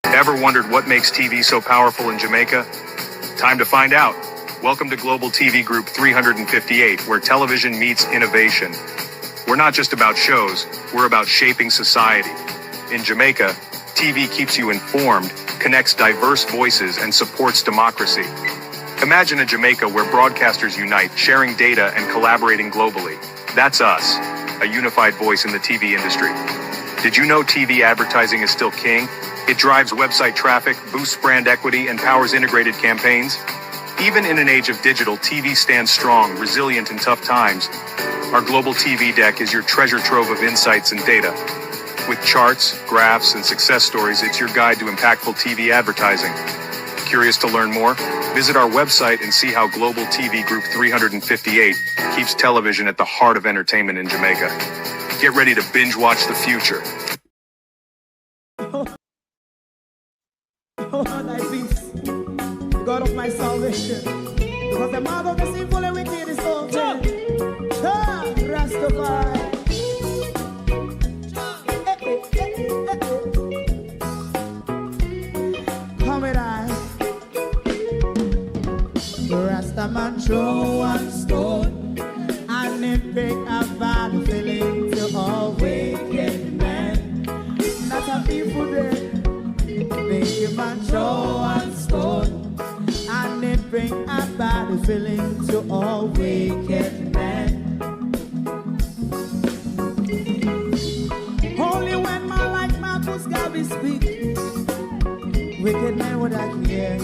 Ever wondered what makes TV so powerful in Jamaica? Time to find out. Welcome to Global TV Group 358, where television meets innovation. We're not just about shows, we're about shaping society. In Jamaica, TV keeps you informed, connects diverse voices, and supports democracy. Imagine a Jamaica where broadcasters unite, sharing data and collaborating globally. That's us, a unified voice in the TV industry. Did you know TV advertising is still king? It drives website traffic, boosts brand equity, and powers integrated campaigns. Even in an age of digital, TV stands strong, resilient in tough times. Our global TV deck is your treasure trove of insights and data. With charts, graphs, and success stories, it's your guide to impactful TV advertising. Curious to learn more? Visit our website and see how Global TV Group 358 keeps television at the heart of entertainment in Jamaica. Get ready to binge watch the future. Oh, thy peace, God of my salvation, because the mouth of the sinful and wicked is open. Rastafari. Come with I. Rastaman throw one stone, and it bring a bad feeling to all wicked men. Not a people there. Make him man throw one stone, and it bring a bad feeling to all wicked men. Only when man like Marcus Garvey speak, wicked men would I hear.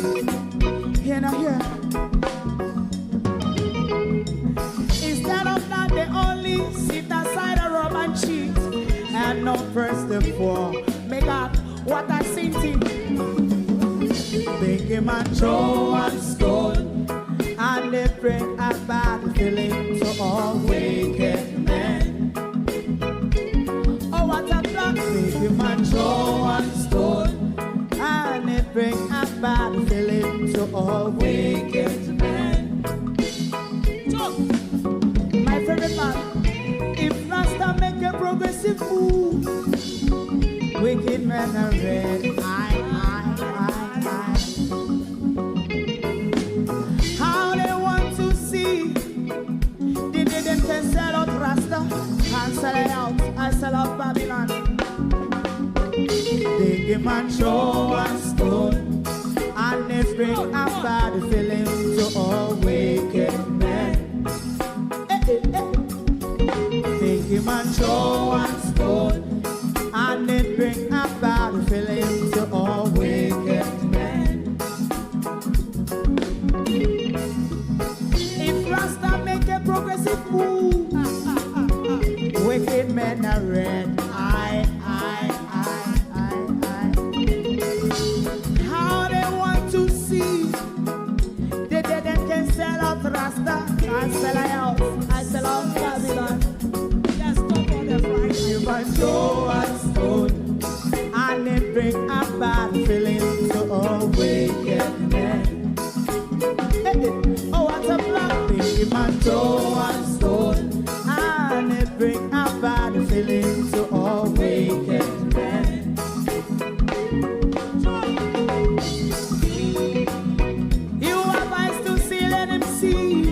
Hear now hear. Instead of that, they only sit aside and rob and cheat, and not first therefore make up what I seen to. Make him a throw one stone, and they bring a bad feeling to all wicked men. Oh, what a plan! Make him a throw one stone, and they bring a bad feeling to all wicked men. So, my favorite man, if Rasta make a progressive move, wicked men are red. How they want to see the didn't can sell out Rasta and sell it out. I sell out Babylon. They give man throw one stone, and they bring a bad feeling to all wicked men. They give man throw one stone, and they bring a bad feeling to all wicked men. If Rasta make a progressive move, wicked men are red. How they want to see the dead can sell out Rasta and sell out. I sell out Babylon. Just stop on the price. You must show us stone, and it bring a bad feeling to all wicked men. Oh, what a black thing, you must show us stone, and it bring a bad feeling to all wicked men. You have eyes to see, let him see.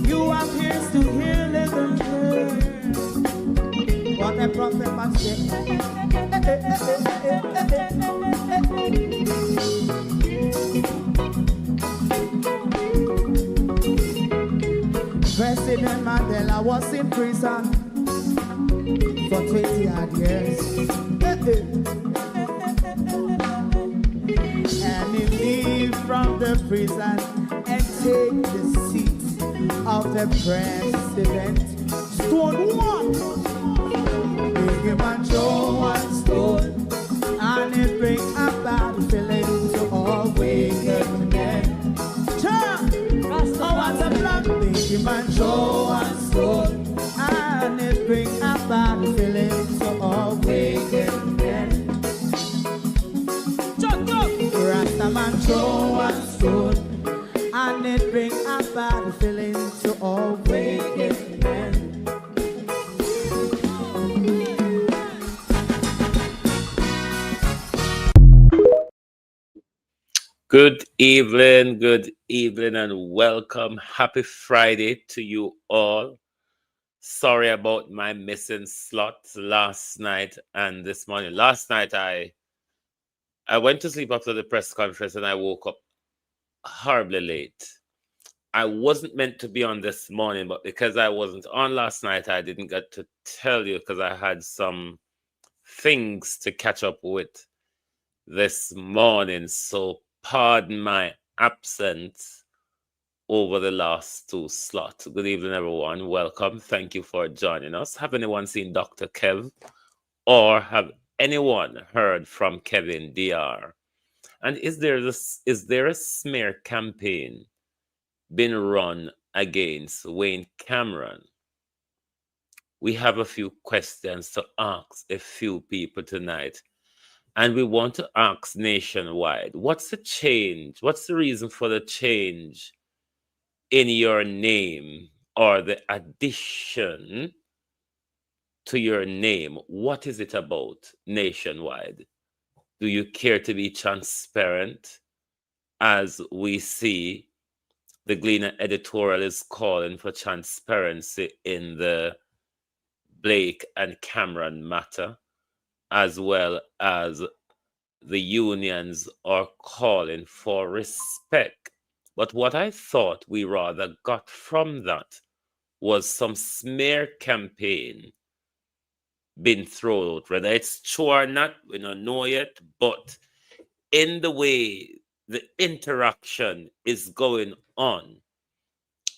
You have ears to hear, let them hear. What a prophet must say. President Mandela was in prison for 20 odd years. And he leave from the prison and take the seat of the president. Stone one. Big him and throw one stone, and it bring a bad feeling to all wicked men. Oh, what a plan. Big him and throw one stone, and it bring a bad feeling to all wicked men. Rastaman throw one stone, and it bring a bad feeling to all wicked men. Good evening, and welcome. Happy Friday to you all. Sorry about my missing slots last night and this morning. Last night, I went to sleep after the press conference and I woke up horribly late. I wasn't meant to be on this morning, but because I wasn't on last night, I didn't get to tell you because I had some things to catch up with this morning. So pardon my absence over the last two slots. Good evening, everyone. Welcome. Thank you for joining us. Have anyone seen Dr. Kev, or have anyone heard from Kevin Dr.? And is there a smear campaign been run against Wayne Cameron? We have a few questions to ask a few people tonight. And we want to ask nationwide, what's the change? What's the reason for the change in your name, or the addition to your name? What is it about nationwide? Do you care to be transparent? As we see, the Gleaner editorial is calling for transparency in the Blake and Cameron matter, as well as the unions are calling for respect. But what I thought we rather got from that was some smear campaign being thrown out. Whether it's true or not, we don't know yet. But in the way the interaction is going on,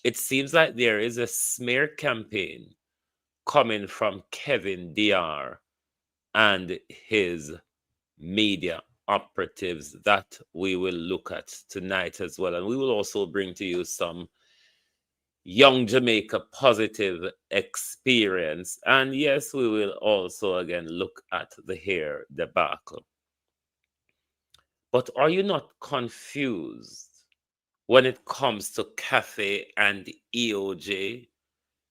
it seems like there is a smear campaign coming from Kevin Dr. and his media operatives that we will look at tonight as well. And we will also bring to you some Young Jamaica positive experience. And yes, we will also again look at the hair debacle. But are you not confused when it comes to CAFFE and EOJ,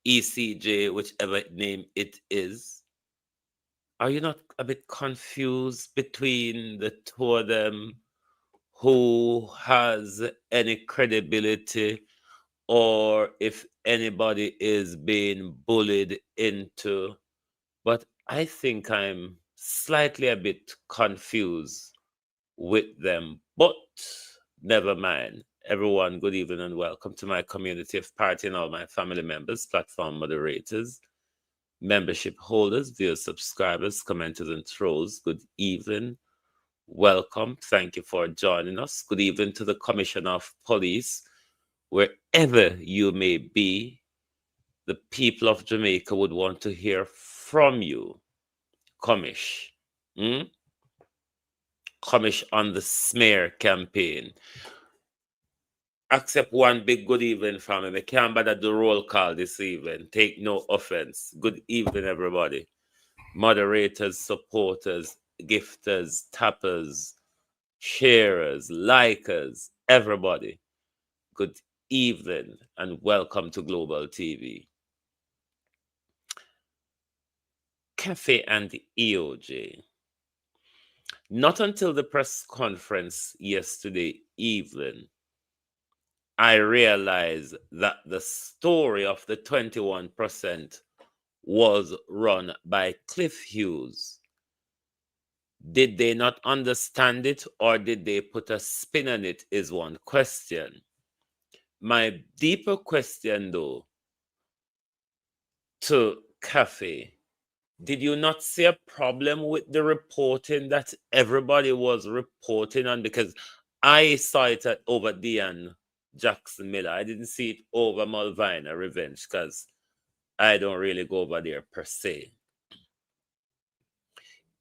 ECJ, whichever name it is? Are you not a bit confused between the two of them? Who has any credibility, or if anybody is being bullied into? But I think I'm slightly a bit confused with them. But never mind. Everyone, good evening and welcome to my community of party and all my family members, platform moderators, membership holders, viewers, subscribers, commenters, and trolls. Good evening. Welcome. Thank you for joining us. Good evening to the Commissioner of Police, wherever you may be. The people of Jamaica would want to hear from you, Commish. Commish on the smear campaign. Accept one big good evening from him. I can't bother the roll call this evening. Take no offense. Good evening, everybody. Moderators, supporters, gifters, tappers, sharers, likers, everybody. Good evening and welcome to Global TV. CAFFE and EOJ. Not until the press conference yesterday evening, I realized that the story of the 21% was run by Cliff Hughes. Did they not understand it, or did they put a spin on it, is one question. My deeper question, though, to CAFFE, did you not see a problem with the reporting that everybody was reporting on? Because I saw it over Dion Jackson Miller. I didn't see it over Malvina Revenge, because I don't really go over there per se.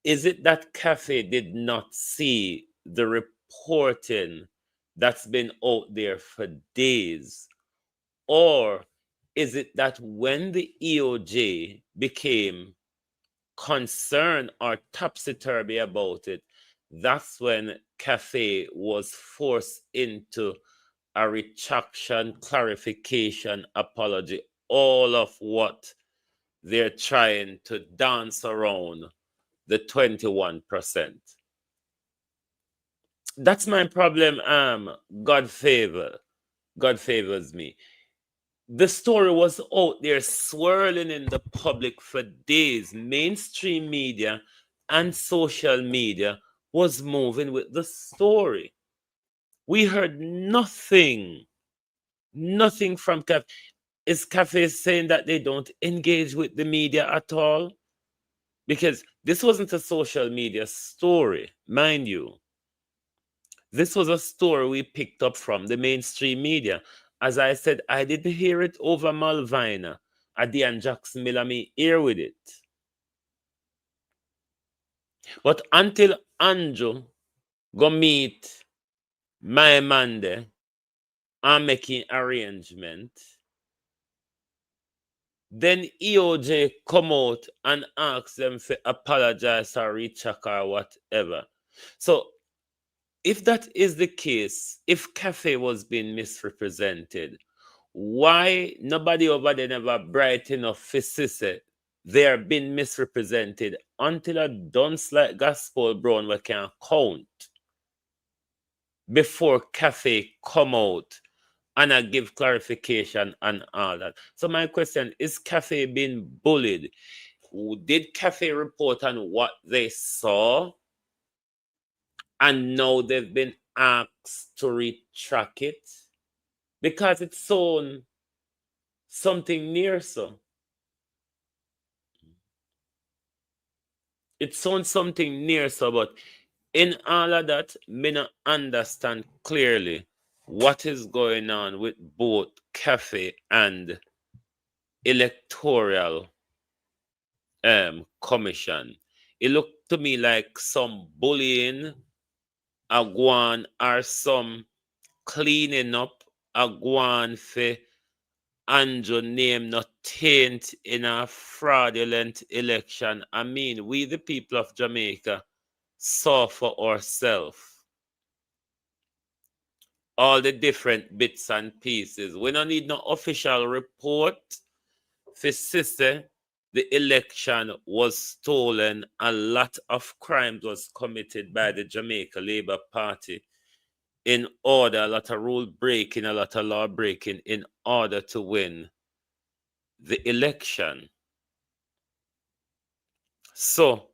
Is it that CAFFE did not see the reporting that's been out there for days? Or is it that when the EOJ became concerned or topsy-turvy about it, that's when CAFFE was forced into a retraction, clarification, apology, all of what they're trying to dance around the 21%? That's my problem. God favors me. The story was out there swirling in the public for days. Mainstream media and social media was moving with the story. We heard nothing from CAFFE. Is CAFFE saying that they don't engage with the media at all? Because this wasn't a social media story, mind you. This was a story we picked up from the mainstream media. As I said, I didn't hear it over Malvina. Adian Jackson Miller me here with it. But until Andrew go meet my man there and making arrangement, then EOJ come out and ask them to apologize or recheck or whatever. So if that is the case, if CAFFE was being misrepresented, why nobody over there never bright enough to say they are being misrepresented until a dunce like Gospel Brown we can count before CAFFE come out and I give clarification and all that. So my question is, CAFFE being bullied? Did CAFFE report on what they saw and now they've been asked to retract it? Because it's sown something near so. It sounds something near so, but in all of that, me not understand clearly what is going on with both CAFFE and Electoral Commission. It looked to me like some bullying a gwan or some cleaning up a gwan for Andrew name not taint in a fraudulent election. I mean, we the people of Jamaica saw for ourselves all the different bits and pieces. We don't need no official report for sister the election was stolen. A lot of crimes was committed by the Jamaica Labour Party in order, a lot of rule breaking, a lot of law breaking in order to win the election. So,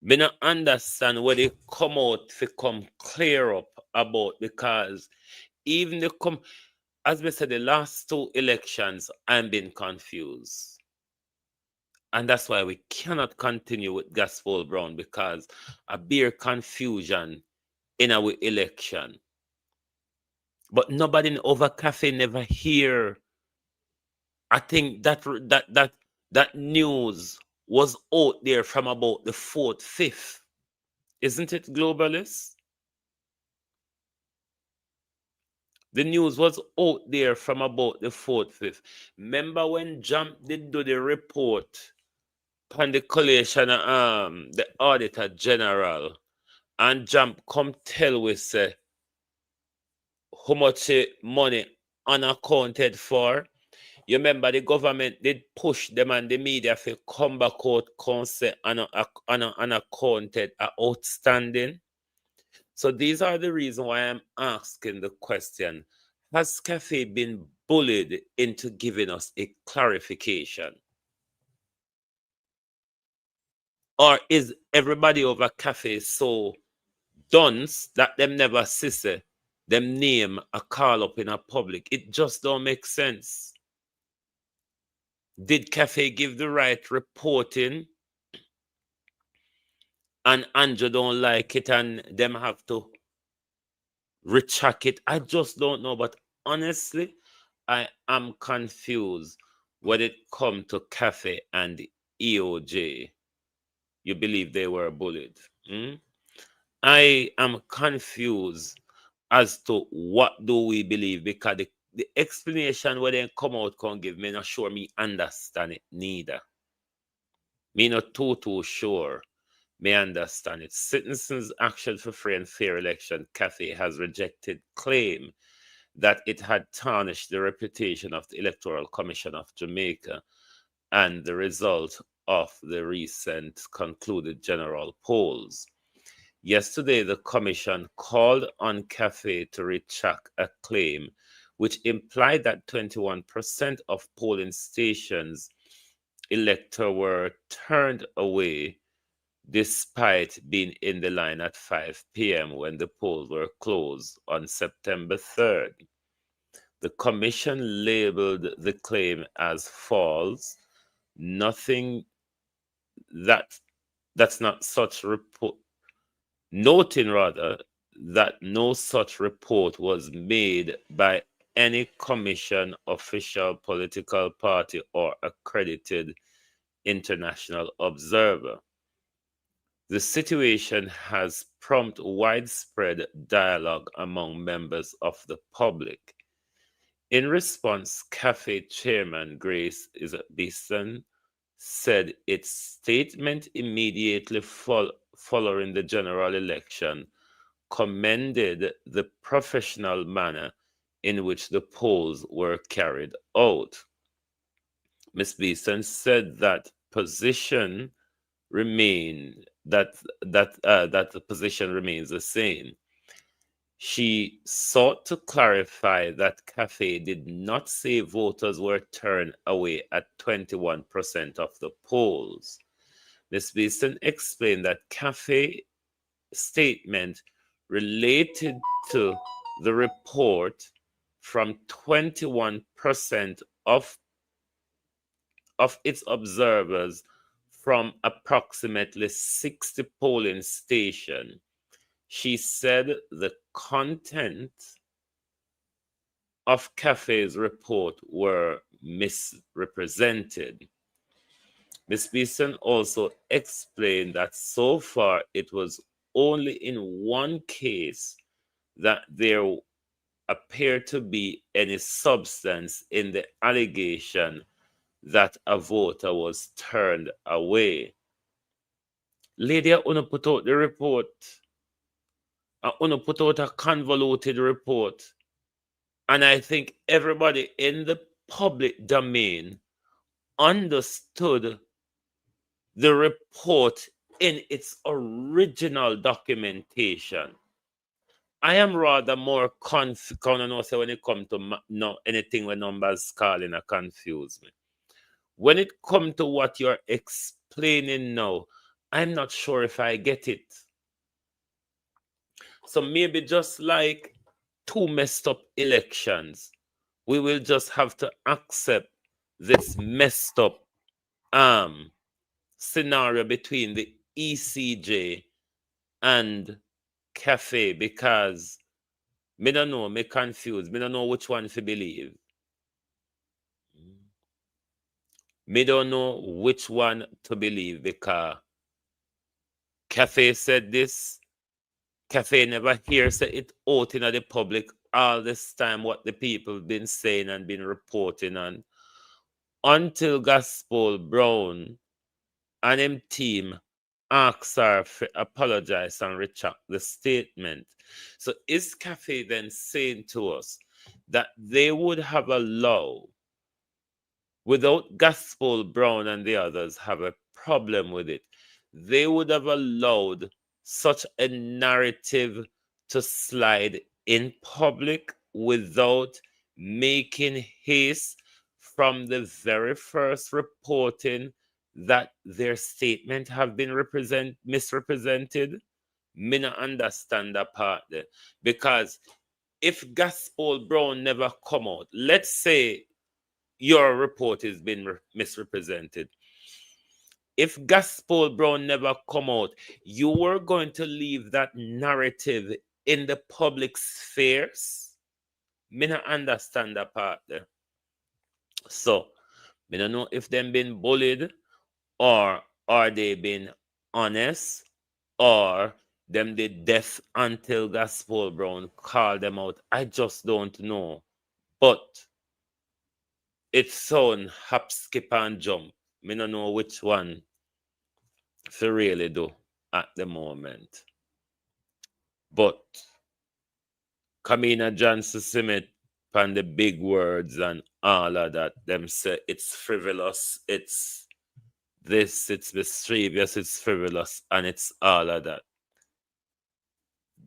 me not understand what they come out to come clear up about, because even the as we said, the last two elections, I'm been confused. And that's why we cannot continue with Gospel Brown, because a bare confusion in our election. But nobody in Over CAFFE never hear. I think that news was out there from about the 4th, 5th. Isn't it, globalists? The news was out there from about the 4th, 5th. Remember when Jump did do the report on the collation, the Auditor General, and Jump come tell we say how much money unaccounted for? You remember the government did push them and the media for come back out council unaccounted outstanding. So these are the reasons why I'm asking the question. Has CAFFE been bullied into giving us a clarification? Or is everybody over CAFFE so dunce that them never see them name a call up in a public? It just don't make sense. Did CAFFE give the right reporting and Andrew don't like it and them have to retract it? I just don't know. But honestly, I am confused when it comes to CAFFE and EOJ. You believe they were bullied? I am confused as to what do we believe, because the explanation where they come out can give me not sure me understand it neither. Me not too sure me understand it. Citizens Action for Free and Fair Election, CAFFE, has rejected claim that it had tarnished the reputation of the Electoral Commission of Jamaica and the result of the recent concluded general polls. Yesterday, the commission called on CAFFE to retract a claim which implied that 21% of polling stations electors were turned away despite being in the line at 5 p.m. when the polls were closed on September 3rd. The commission labeled the claim as false, nothing that's not such report, noting rather that no such report was made by any commission, official, political party, or accredited international observer. The situation has prompted widespread dialogue among members of the public. In response, CAFFE chairman Grace Beeson said its statement immediately following the general election commended the professional manner in which the polls were carried out. Ms. Beeson said that position remained that the position remains the same. She sought to clarify that CAFFE did not say voters were turned away at 21% of the polls. Ms. Beeson explained that CAFFE statement related to the report from 21% of its observers from approximately 60 polling stations. She said the content of CAFFE's report were misrepresented. Ms. Beeson also explained that so far it was only in one case that there appeared to be any substance in the allegation that a voter was turned away. Lady, I want to put out the report. I want to put out a convoluted report. And I think everybody in the public domain understood the report in its original documentation. I am rather more confident when it comes to anything when numbers calling or confuse me. When it comes to what you're explaining now, I'm not sure if I get it. So maybe just like two messed up elections, we will just have to accept this messed up scenario between the ECJ and CAFFE, because me don't know, me confused, me don't know which one to believe. Me don't know which one to believe, because CAFFE said this, CAFFE never hears it out in the public all this time what the people been saying and been reporting on, until Gospel Brown and him team asks her to apologize and retract the statement. So is CAFFE then saying to us that they would have allowed, without Gospel Brown and the others have a problem with it, they would have allowed such a narrative to slide in public without making haste from the very first reporting that their statement have been misrepresented? Me not understand that part there. Because if Gospel Brown never come out, let's say your report has been misrepresented. If Gospel Brown never come out, you were going to leave that narrative in the public spheres? Me not understand that part there. So, me don't know if them been bullied, or are they been honest, or them did deaf until Gospel Brown called them out. I just don't know. But it's sound hop, skip, and jump. Me don't know which one to really do at the moment. But Kamina Johnson Simmet and the big words and all of that, them say it's frivolous, it's this, it's mischievous, it's frivolous, and it's all of that.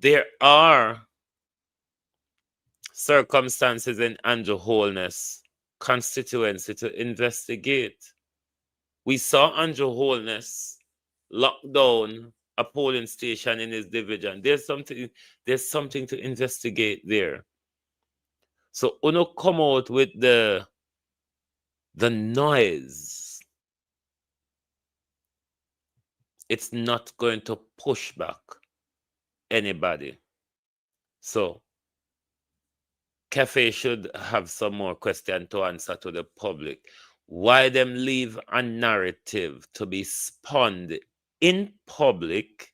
there are circumstances in Andrew Holness constituency to investigate. We saw Andrew Holness lock down a polling station in his division. There's something to investigate there. So Uno come out with the noise. It's not going to push back anybody. So CAFFE should have some more question to answer to the public. Why them leave a narrative to be spun in public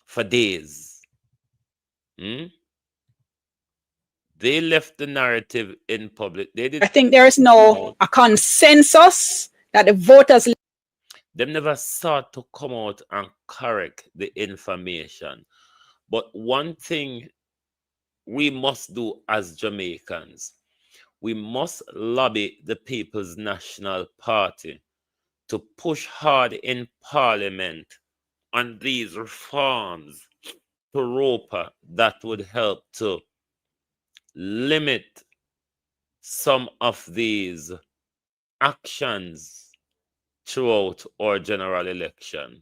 for days? They left the narrative in public. They did. I think there is no a consensus that the voters. Them never sought to come out and correct the information. But one thing we must do as Jamaicans, we must lobby the People's National Party to push hard in Parliament on these reforms to ROPA that would help to limit some of these actions throughout our general election,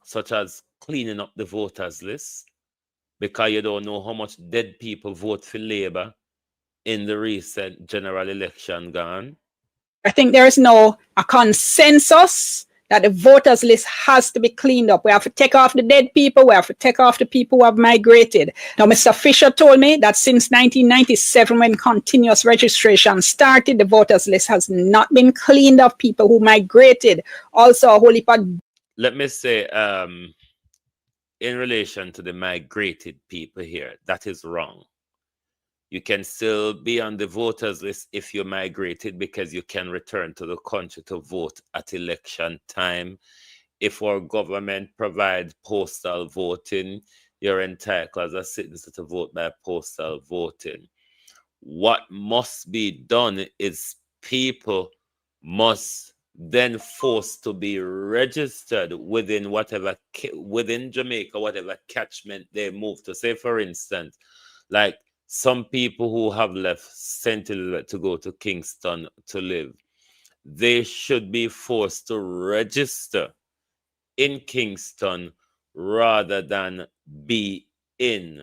such as cleaning up the voters list, because you don't know how much dead people vote for Labour in the recent general election gone. I think there is no a consensus that the voters list has to be cleaned up. We have to take off the dead people. We have to take off the people who have migrated. Now, Mr. Fisher told me that since 1997, when continuous registration started, the voters list has not been cleaned of people who migrated. Also, a whole heap of... Let me say, in relation to the migrated people here, that is wrong. You can still be on the voters list if you migrated, because you can return to the country to vote at election time. If our government provides postal voting, you're entitled as a citizen to vote by postal voting. What must be done is people must then forced to be registered within Jamaica, whatever catchment they move to. Say, for instance, like some people who have left St. Elizabeth to go to Kingston to live, they should be forced to register in Kingston rather than be in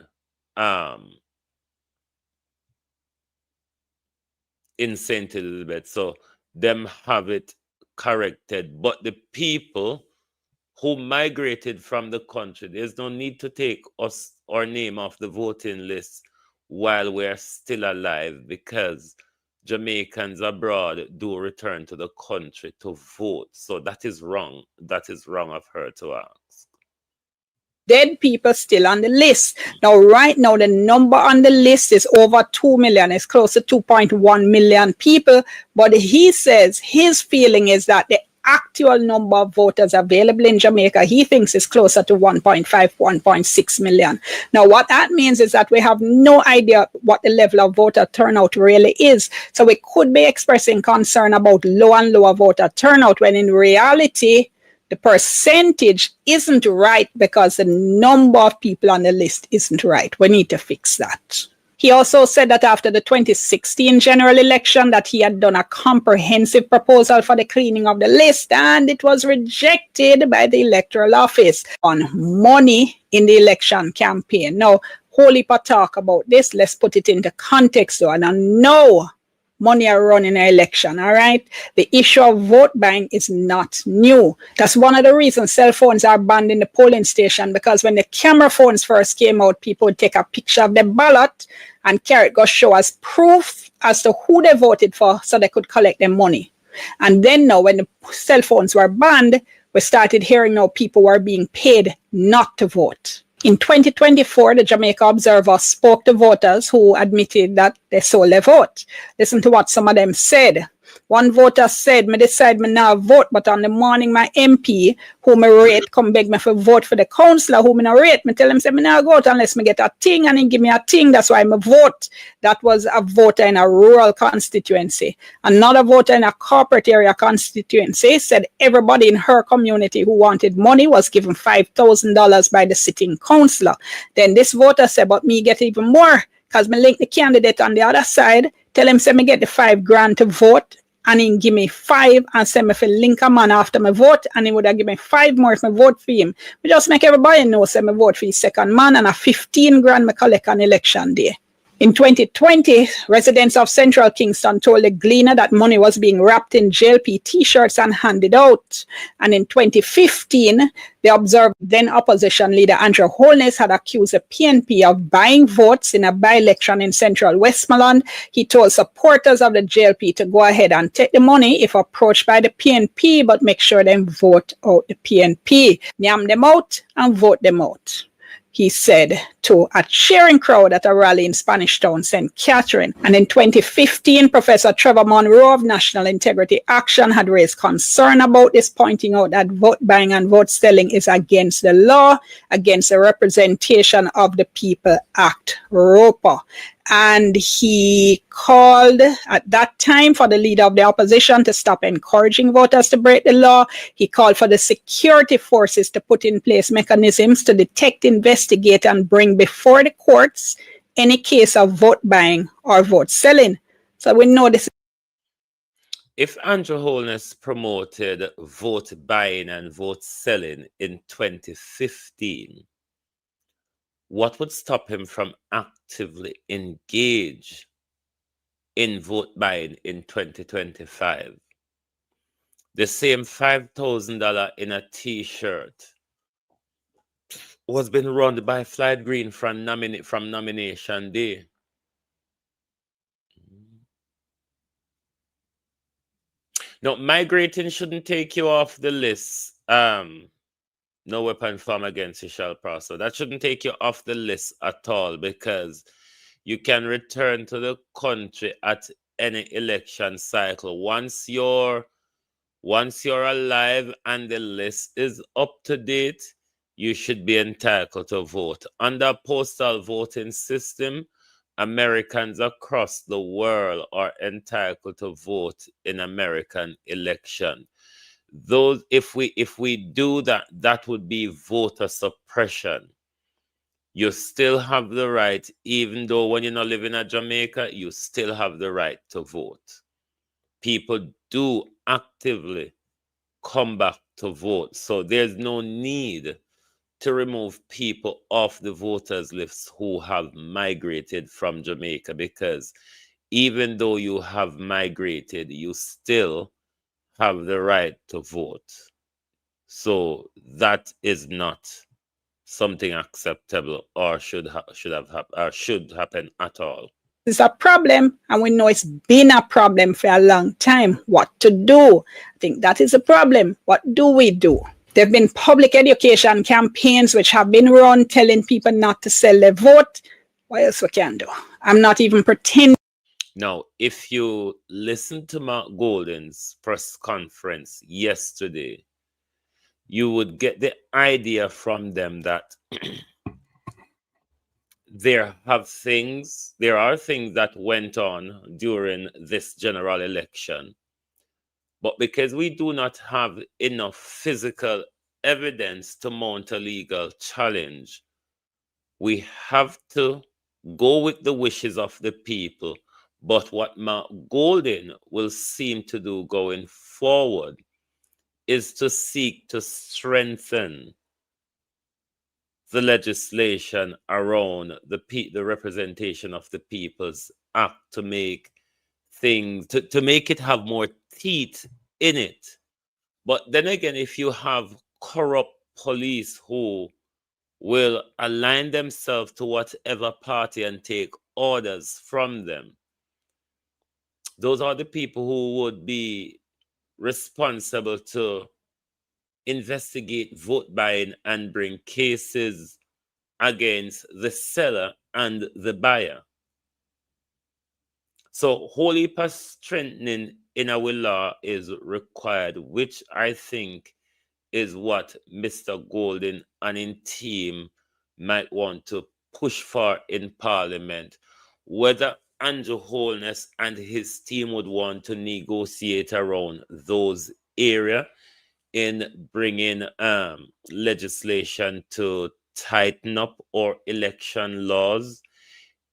St. Elizabeth. So them have it corrected. But the people who migrated from the country, there's no need to take us our name off the voting list while we're still alive, because Jamaicans abroad do return to the country to vote. So that is wrong. That is wrong of her to ask. Dead people still on the list. Now, right now, the number on the list is over 2 million. It's close to 2.1 million people. But he says his feeling is that the actual number of voters available in Jamaica, he thinks is closer to 1.5, 1.6 million. Now, what that means is that we have no idea what the level of voter turnout really is. So we could be expressing concern about low and lower voter turnout, when in reality, the percentage isn't right because the number of people on the list isn't right. We need to fix that. He also said that after the 2016 general election that he had done a comprehensive proposal for the cleaning of the list, and it was rejected by the Electoral Office on money in the election campaign. Now, whole heap of talk about this. Let's put it into context though. And I know money are run in an election, all right? The issue of vote buying is not new. That's one of the reasons cell phones are banned in the polling station, because when the camera phones first came out, people would take a picture of the ballot and carry it, go show as proof as to who they voted for so they could collect their money. And then now, when the cell phones were banned, we started hearing now people were being paid not to vote. In 2024, the Jamaica Observer spoke to voters who admitted that they sold their vote. Listen to what some of them said. One voter said, me decide me now vote, but on the morning my MP, who me rate, come beg me for vote for the councillor who me not rate. Me tell him, say, me now go out unless me get a thing, and he give me a thing. That's why me vote. That was a voter in a rural constituency. Another voter in a corporate area constituency said everybody in her community who wanted money was given $5,000 by the sitting councillor. Then this voter said, but me get even more, because me link the candidate on the other side, tell him, say me get the $5,000 to vote, and he give me 5 and say me for link a man after my vote, and he would have given me 5 more if I vote for him. We just make everybody know, say me vote for his second man, and a $15,000 me collect on election day. In 2020, residents of Central Kingston told the Gleaner that money was being wrapped in JLP t-shirts and handed out. And in 2015, the observed then opposition leader Andrew Holness had accused the PNP of buying votes in a by-election in Central Westmoreland. He told supporters of the JLP to go ahead and take the money if approached by the PNP, but make sure they vote out the PNP. Yam them out and vote them out, he said to a cheering crowd at a rally in Spanish Town, St. Catherine. And in 2015, Professor Trevor Monroe of National Integrity Action had raised concern about this, pointing out that vote buying and vote selling is against the law, against the Representation of the People Act, ROPA. And he called at that time for the leader of the opposition to stop encouraging voters to break the law. He called for the security forces to put in place mechanisms to detect, investigate, and bring before the courts any case of vote buying or vote selling. So we know this. If Andrew Holness promoted vote buying and vote selling in 2015, what would stop him from actively engage in vote buying in 2025? The same $5,000 in a t-shirt was being run by Floyd Green from nomination day. Now, migrating shouldn't take you off the list. No weapon formed against you shall prosper. That shouldn't take you off the list at all, because you can return to the country at any election cycle. Once you're alive and the list is up to date, you should be entitled to vote. Under postal voting system, Americans across the world are entitled to vote in American election. Those, if we do that, that would be voter suppression. You still have the right, even though when you're not living in Jamaica, you still have the right to vote. People do actively come back to vote, so there's no need to remove people off the voters list who have migrated from Jamaica, because even though you have migrated, you still have the right to vote. So that is not something acceptable or should happen at all. It's a problem, and we know it's been a problem for a long time. What to do? I think that is a problem. What do we do? There have been public education campaigns which have been run telling people not to sell their vote. What else we can do? I'm not even pretending. Now, if you listen to Mark Golden's press conference yesterday, you would get the idea from them that there are things that went on during this general election. But because we do not have enough physical evidence to mount a legal challenge, we have to go with the wishes of the people. But what Mark Golden will seem to do going forward is to seek to strengthen the legislation around the Representation of the People's Act to make things, to make it have more teeth in it. But then again, if you have corrupt police who will align themselves to whatever party and take orders from them, those are the people who would be responsible to investigate vote buying and bring cases against the seller and the buyer. So whole heap of strengthening in our law is required, which I think is what Mr. Golden and his team might want to push for in Parliament. Whether Andrew Holness and his team would want to negotiate around those areas in bringing legislation to tighten up our election laws,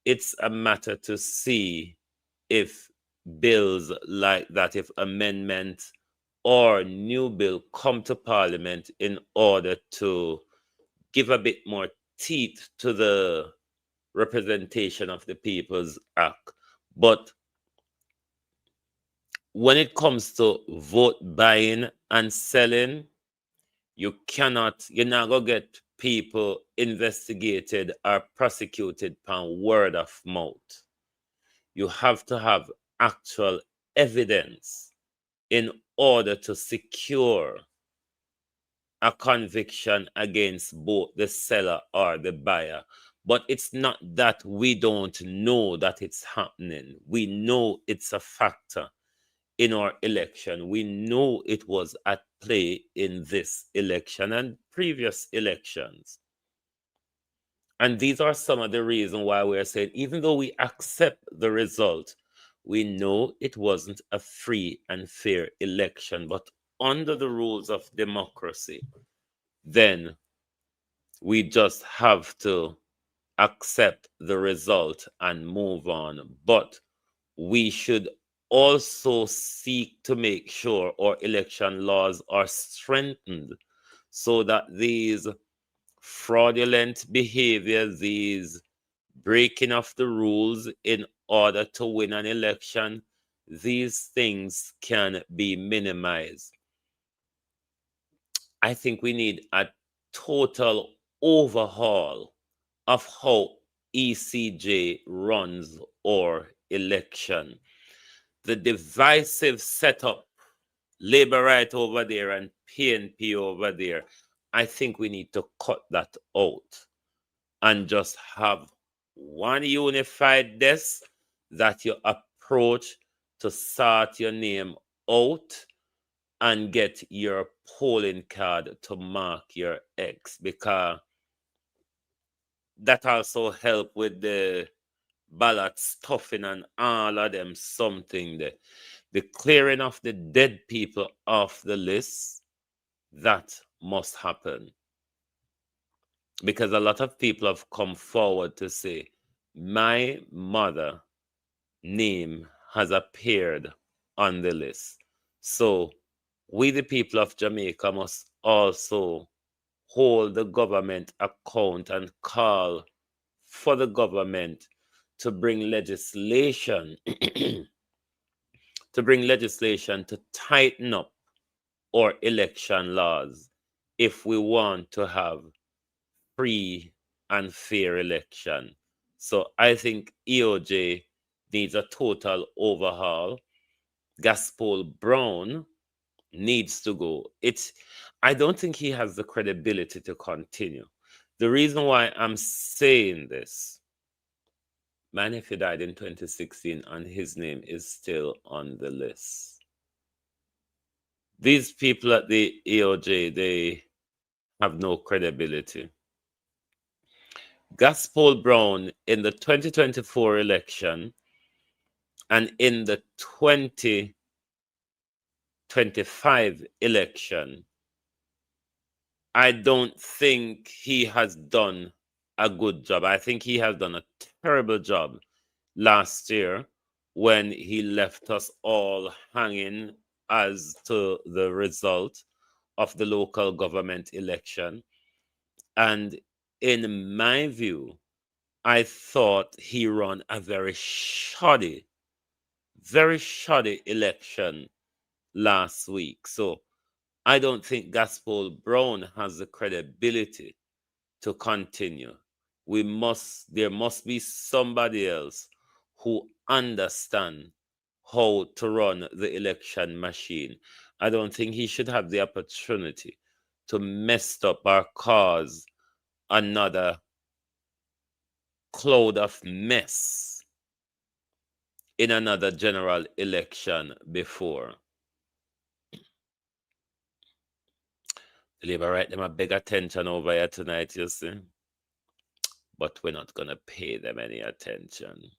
it's a matter to see if bills like that, if amendments or new bill come to Parliament in order to give a bit more teeth to the Representation of the People's Act. But when it comes to vote buying and selling, you're not gonna get people investigated or prosecuted upon word of mouth. You have to have actual evidence in order to secure a conviction against both the seller or the buyer. But it's not that we don't know that it's happening. We know it's a factor in our election. We know it was at play in this election and previous elections. And these are some of the reasons why we're saying, even though we accept the result, we know it wasn't a free and fair election. But under the rules of democracy, then we just have to accept the result and move on. But we should also seek to make sure our election laws are strengthened so that these fraudulent behaviors, these breaking of the rules in order to win an election, these things can be minimized. I think we need a total overhaul of how ECJ runs our election. The divisive setup, labor right over there and PNP over there, I think we need to cut that out and just have one unified desk that you approach to sort your name out and get your polling card to mark your X, because that also help with the ballot stuffing and all of them something there. The clearing of the dead people off the list, that must happen. Because a lot of people have come forward to say, my mother name has appeared on the list. So we, the people of Jamaica, must also hold the government account and call for the government to bring legislation to tighten up our election laws if we want to have free and fair election. So I think EOJ needs a total overhaul. Gaspol Brown needs to go. I don't think he has the credibility to continue. The reason why I'm saying this, man, if he died in 2016 and his name is still on the list. These people at the EOJ, they have no credibility. Gaspol Brown in the 2024 election and in the 2025 election, I don't think he has done a good job. I think he has done a terrible job last year when he left us all hanging as to the result of the local government election. And in my view, I thought he ran a very shoddy election last week. So I don't think Gaspol Brown has the credibility to continue. There must be somebody else who understands how to run the election machine. I don't think he should have the opportunity to mess up or cause another cloud of mess in another general election before. The Labour right them a big attention over here tonight, you see. But we're not going to pay them any attention.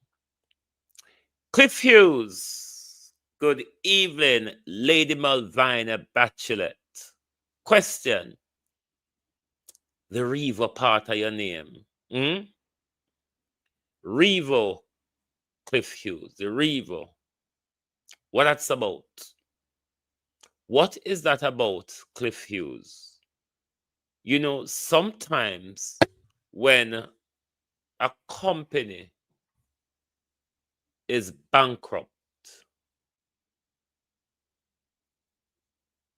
Cliff Hughes. Good evening, Lady Malvina Bachelet. Question. The Revo part of your name. Revo, Cliff Hughes. The Revo. What that's about? What is that about, Cliff Hughes? You know, sometimes when a company is bankrupt,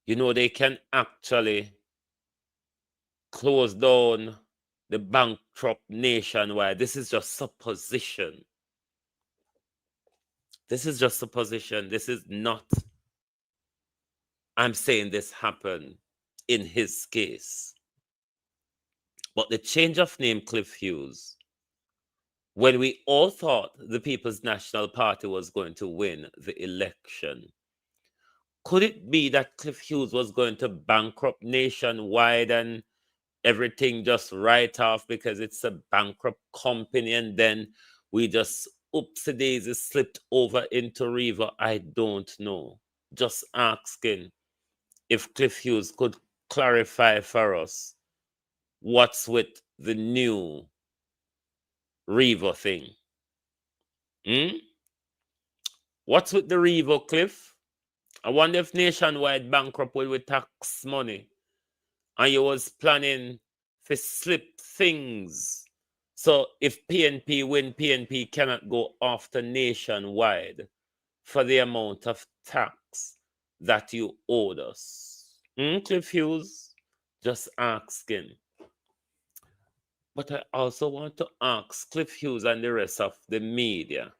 you know, they can actually close down the bankrupt nationwide. This is just supposition. This is just supposition. This is not, I'm saying this happened in his case. But the change of name, Cliff Hughes, when we all thought the People's National Party was going to win the election, could it be that Cliff Hughes was going to bankrupt nationwide and everything just write off because it's a bankrupt company, and then we just oopsie daisy slipped over into River? I don't know. Just asking if Cliff Hughes could clarify for us what's with the new River thing. What's with the River, Cliff? I wonder if nationwide bankrupt with tax money and you was planning to slip things. So if PNP win, PNP cannot go after nationwide for the amount of tax that you owed us. Cliff Hughes? Just asking. But I also want to ask Cliff Hughes and the rest of the media.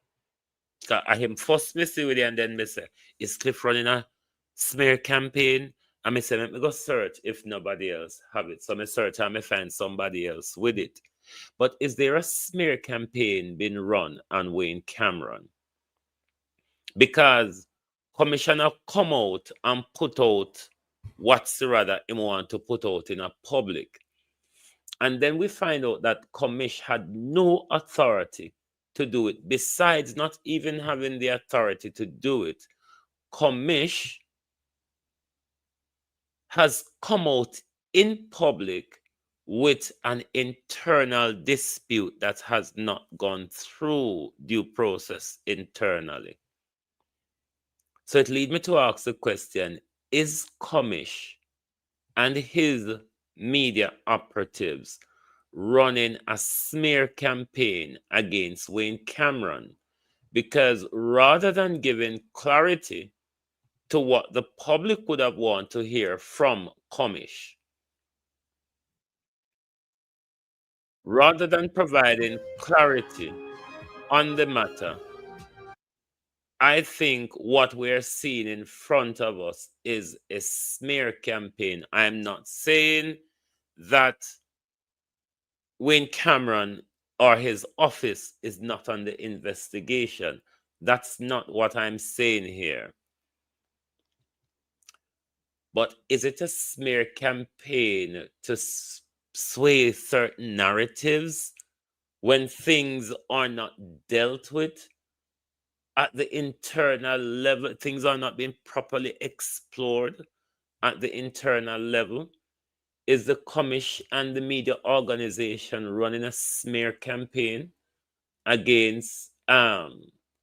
I him first me see with you and then me say, is Cliff running a smear campaign? And me say, let me go search if nobody else have it. So me search and me find somebody else with it. But is there a smear campaign being run on Wayne Cameron? Because commissioner come out and put out what's rather him want to put out in a public. And then we find out that Commish had no authority to do it. Besides not even having the authority to do it, Commish has come out in public with an internal dispute that has not gone through due process internally. So it leads me to ask the question, is Commish and his media operatives running a smear campaign against Wayne Cameron? Because rather than giving clarity to what the public would have wanted to hear from Commish, rather than providing clarity on the matter, I think what we're seeing in front of us is a smear campaign. I'm not saying that Wayne Cameron or his office is not under investigation. That's not what I'm saying here. But is it a smear campaign to sway certain narratives when things are not dealt with at the internal level? Things are not being properly explored at the internal level. Is the Commish and the media organization running a smear campaign against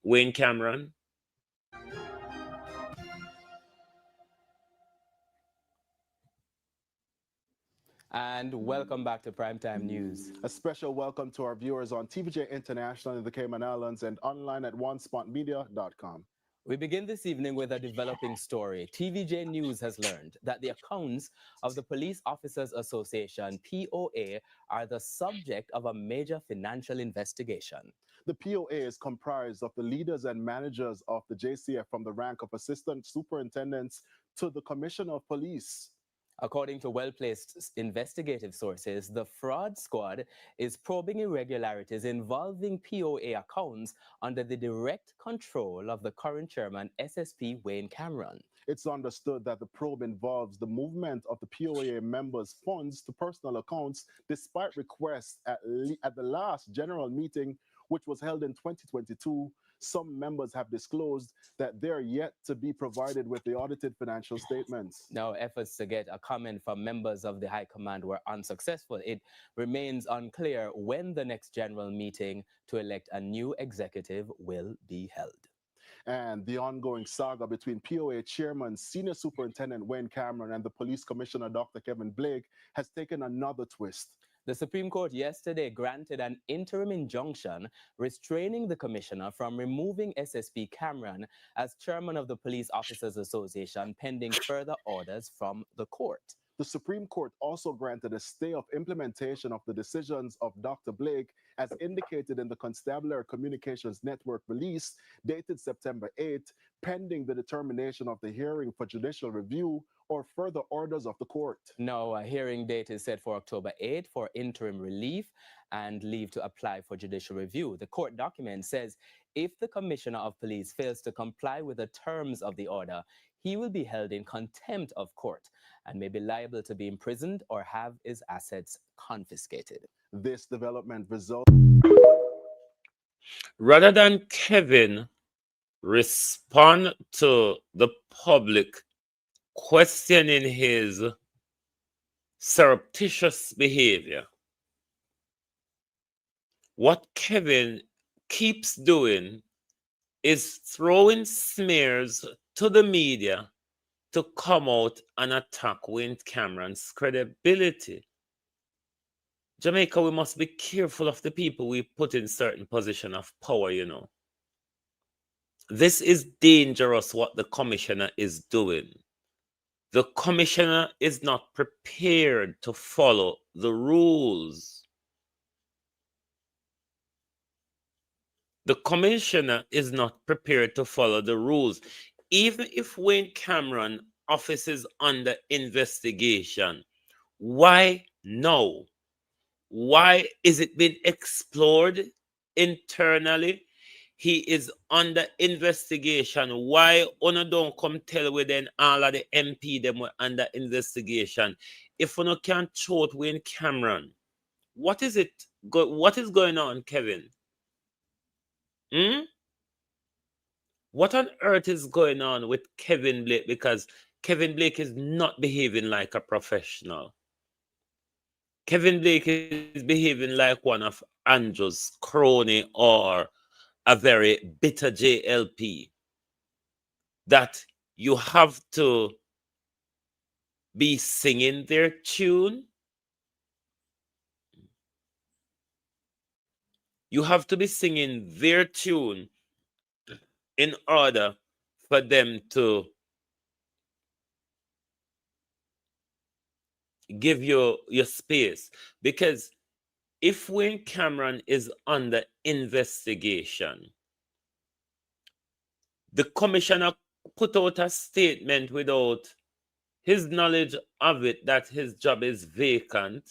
Wayne Cameron? And welcome back to Primetime News. A special welcome to our viewers on TVJ International in the Cayman Islands and online at onespotmedia.com. We begin this evening with a developing story. TVJ News has learned that the accounts of the Police Officers Association, POA, are the subject of a major financial investigation. The POA is comprised of the leaders and managers of the JCF from the rank of assistant superintendents to the commissioner of police. According to well-placed investigative sources, the fraud squad is probing irregularities involving POA accounts under the direct control of the current chairman, SSP Wayne Cameron. It's understood that the probe involves the movement of the POA members' funds to personal accounts despite requests at the last general meeting, which was held in 2022. Some members have disclosed that they're yet to be provided with the audited financial statements. Now, efforts to get a comment from members of the High Command were unsuccessful. It remains unclear when the next general meeting to elect a new executive will be held. And the ongoing saga between POA Chairman, Senior Superintendent Wayne Cameron, and the Police Commissioner, Dr. Kevin Blake, has taken another twist. The Supreme Court yesterday granted an interim injunction restraining the commissioner from removing SSP Cameron as chairman of the Police Officers Association pending further orders from the court. The Supreme Court also granted a stay of implementation of the decisions of Dr. Blake, as indicated in the Constabulary Communications Network release dated September 8, pending the determination of the hearing for judicial review or further orders of the court. No, a hearing date is set for October 8 for interim relief and leave to apply for judicial review. The court document says if the Commissioner of Police fails to comply with the terms of the order, he will be held in contempt of court and may be liable to be imprisoned or have his assets confiscated. This development results. Rather than Kevin respond to the public questioning his surreptitious behavior, what Kevin keeps doing is throwing smears to the media to come out and attack Wayne Cameron's credibility. Jamaica, we must be careful of the people we put in certain position of power, you know. This is dangerous what the commissioner is doing. The commissioner is not prepared to follow the rules. The commissioner is not prepared to follow the rules. Even if Wayne Cameron office is under investigation, why no? Why is it being explored internally? He is under investigation. Why una don't come tell we then all of the MP them were under investigation? If una can't show it Wayne Cameron, what is it? What is going on, Kevin? What on earth is going on with Kevin Blake? Because Kevin Blake is not behaving like a professional. Kevin Blake is behaving like one of Andrew's crony or a very bitter JLP. That you have to be singing their tune. You have to be singing their tune in order for them to give you your space. Because if Wayne Cameron is under investigation, the commissioner put out a statement without his knowledge of it that his job is vacant,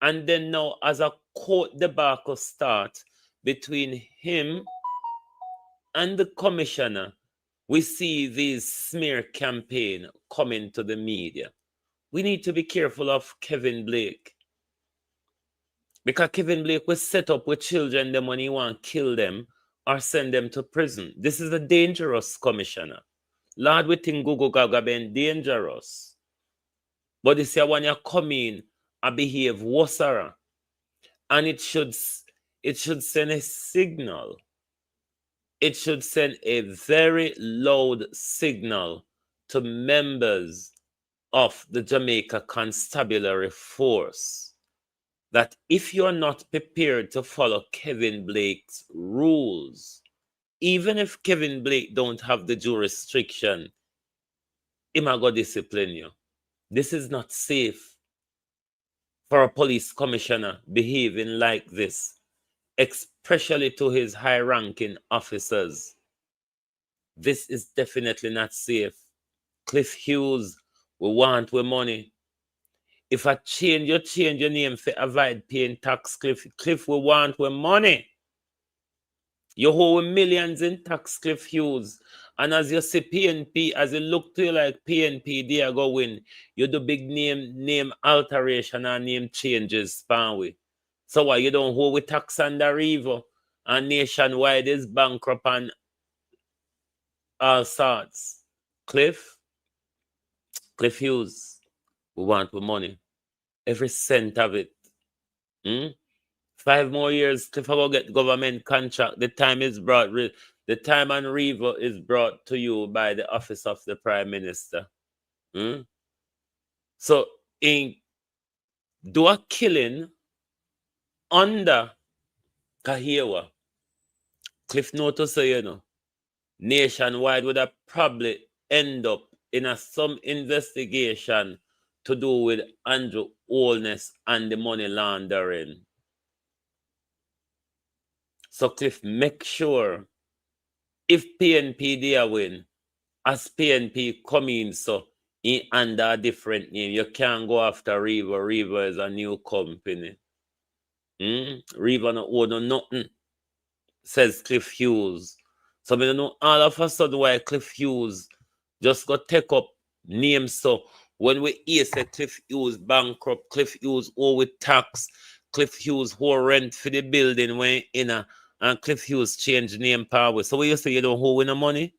and then now as a court debacle starts between him and the commissioner, we see this smear campaign coming to the media. We need to be careful of Kevin Blake. Because Kevin Blake was set up with children them when he want to kill them or send them to prison. This is a dangerous commissioner. Lord, we think Google Gaga been dangerous. But this year when you come in and behave wasara, and it should send a signal. It should send a very loud signal to members of the Jamaica Constabulary Force that if you're not prepared to follow Kevin Blake's rules, even if Kevin Blake don't have the jurisdiction, he might go discipline you. This is not safe for a police commissioner behaving like this, especially to his high-ranking officers. This is definitely not safe. Cliff Hughes, we want with money. If I change your name for avoid paying tax, Cliff we want with money. You owe millions in tax, Cliff Hughes. And as you see PNP, as you look to you like PNP, they are going, you do big name alteration and name changes, span. So why you don't owe with tax under River and nationwide is bankrupt and all sorts? Cliff Hughes, we want the money. Every cent of it. 5 more years, Cliff will get government contract. The time is brought, the time and River is brought to you by the office of the Prime Minister. So, do a killing under Kahiwa. Cliff notice, nationwide would have probably end up in some investigation to do with Andrew Holness and the money laundering. So Cliff, make sure if PNP they win, as PNP come in, so in under a different name, you can't go after River. River is a new company. River no own nothing, says Cliff Hughes. So we don't know all of a sudden why Cliff Hughes just got take up names. So when we hear say Cliff Hughes bankrupt, Cliff Hughes owe with tax, Cliff Hughes who rent for the building when and Cliff Hughes change name power. So what you say you don't owe no money?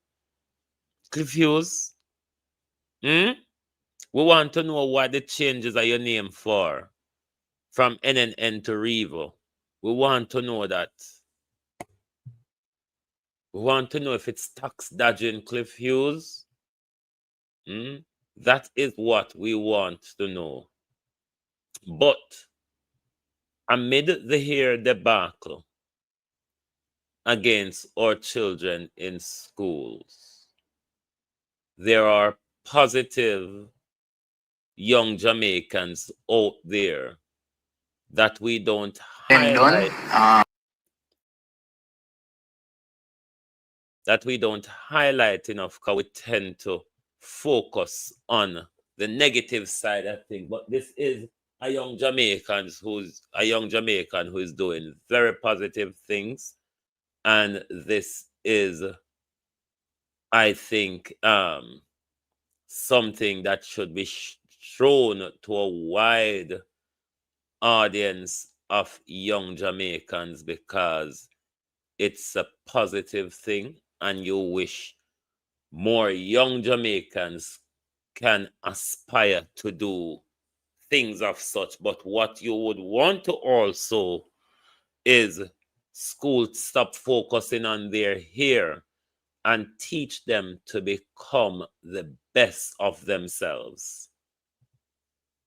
Cliff Hughes? We want to know what the changes are your name for. From NNN to River. We want to know that. We want to know if it's tax dodging, Cliff Hughes. That is what we want to know. But amid the hair debacle against our children in schools, there are positive young Jamaicans out there that we don't highlight. That we don't highlight enough because we tend to focus on the negative side of things. But this is a young Jamaican who's doing very positive things. And this is, I think, something that should be shown to a wide audience of young Jamaicans because it's a positive thing and you wish more young Jamaicans can aspire to do things of such. But what you would want to also is schools stop focusing on their hair and teach them to become the best of themselves.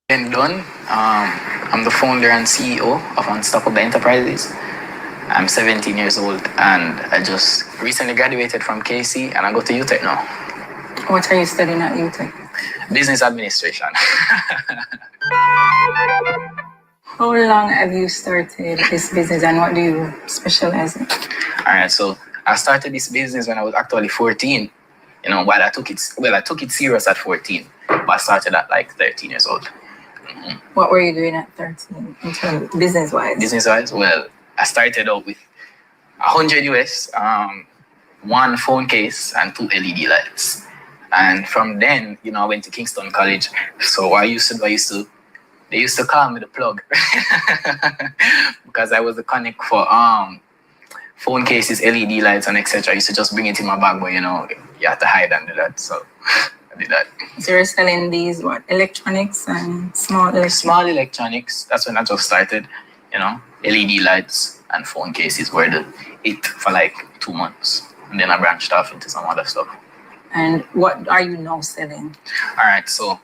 Done. I'm the founder and CEO of Unstoppable Enterprises. I'm 17 years old and I just recently graduated from KC and I go to UTech now. What are you studying at UTech? Business administration. How long have you started this business and what do you specialize in? Alright, so I started this business when I was actually 14. While I took it serious at 14, but I started at like 13 years old. What were you doing at 13 in terms of business-wise? Business-wise, well, I started out with 100 US, 1 phone case, and 2 LED lights. And from then, I went to Kingston College. So they used to call me the plug because I was the connect for phone cases, LED lights, and etc. I used to just bring it in my bag, but you have to hide and do that. So I did that. So you're selling these electronics and small electronics? Small electronics. That's when I just started. LED lights and phone cases were it for like 2 months, and then I branched off into some other stuff. And what are you now selling? All right, so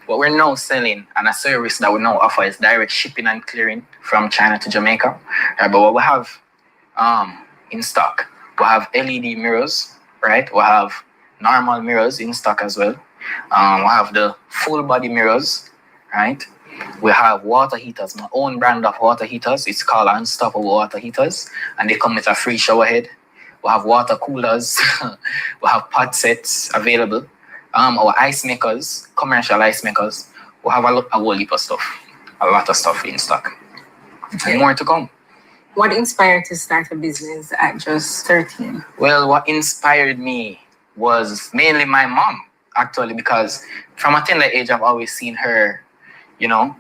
what we're now selling and a service that we now offer is direct shipping and clearing from China to Jamaica. But what we have in stock, we have LED mirrors, right? We have normal mirrors in stock as well. We have the full body mirrors, right? We have water heaters, my own brand of water heaters. It's called Unstoppable Water Heaters, and they come with a free shower head. We have water coolers. We have pot sets available. Our ice makers, commercial ice makers. we have a whole heap of stuff, a lot of stuff in stock, and more to come. What inspired to start a business at just 13? Well, what inspired me was mainly my mom, actually, because from a tender age, I've always seen her, you know,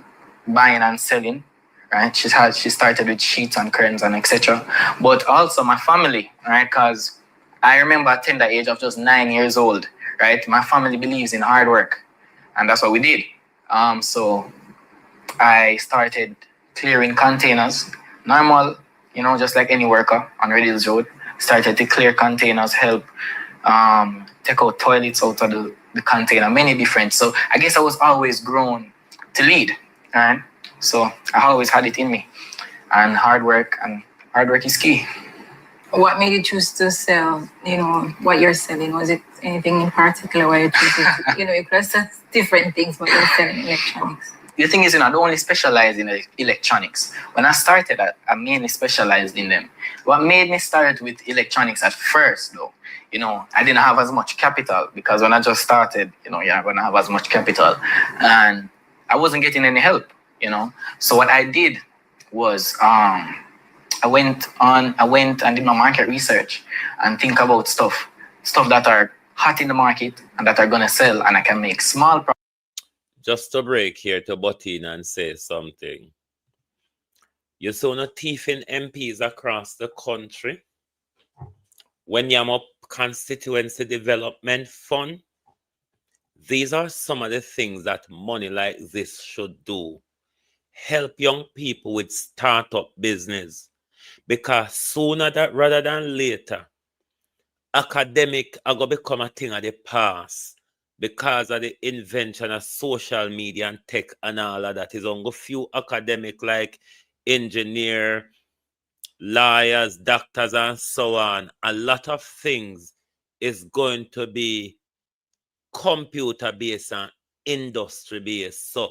buying and selling, right? She started with sheets and curtains and etc. But also my family, right? Because I remember at tender age of just 9 years old, right? My family believes in hard work, and that's what we did. So I started clearing containers, normal, you know, just like any worker on Red Hills Road. Started to clear containers, help take out toilets out of the container, many different. So I guess I was always grown to lead, right? So I always had it in me, and hard work is key. What made you choose to sell, you know, what you're selling? Was it anything in particular why you chose it? You know, you could have said different things, but you're selling electronics. The thing is, you know, I don't only specialize in electronics. When I started, I mainly specialized in them. What made me start with electronics at first, though, you know, I didn't have as much capital, because when I just started, you know, you're going to have as much capital, and I wasn't getting any help, you know. So what I did was, I went and did my market research and think about stuff that are hot in the market and that are going to sell, and I can make small profits. Just to break here to butt in and say something. You saw no thieving MPs across the country. When you have up constituency development fund, these are some of the things that money like this should do. Help young people with startup business. Because sooner rather than later, academic are going to become a thing of the past because of the invention of social media and tech and all of that. Is only few academic like engineer, lawyers, doctors, and so on. A lot of things is going to be computer-based and industry-based. So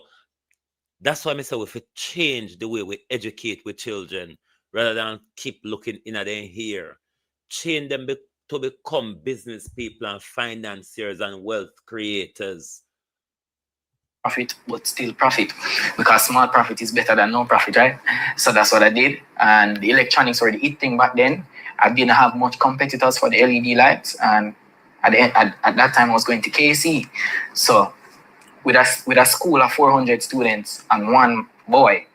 that's why I say we have to change the way we educate with children rather than keep looking in at them here. Change them to become business people and financiers and wealth creators. Profit, but still profit, because small profit is better than no profit, right? So that's what I did. And the electronics were the hit thing back then. I didn't have much competitors for the LED lights, and at that time I was going to KC. So with a school of 400 students and one boy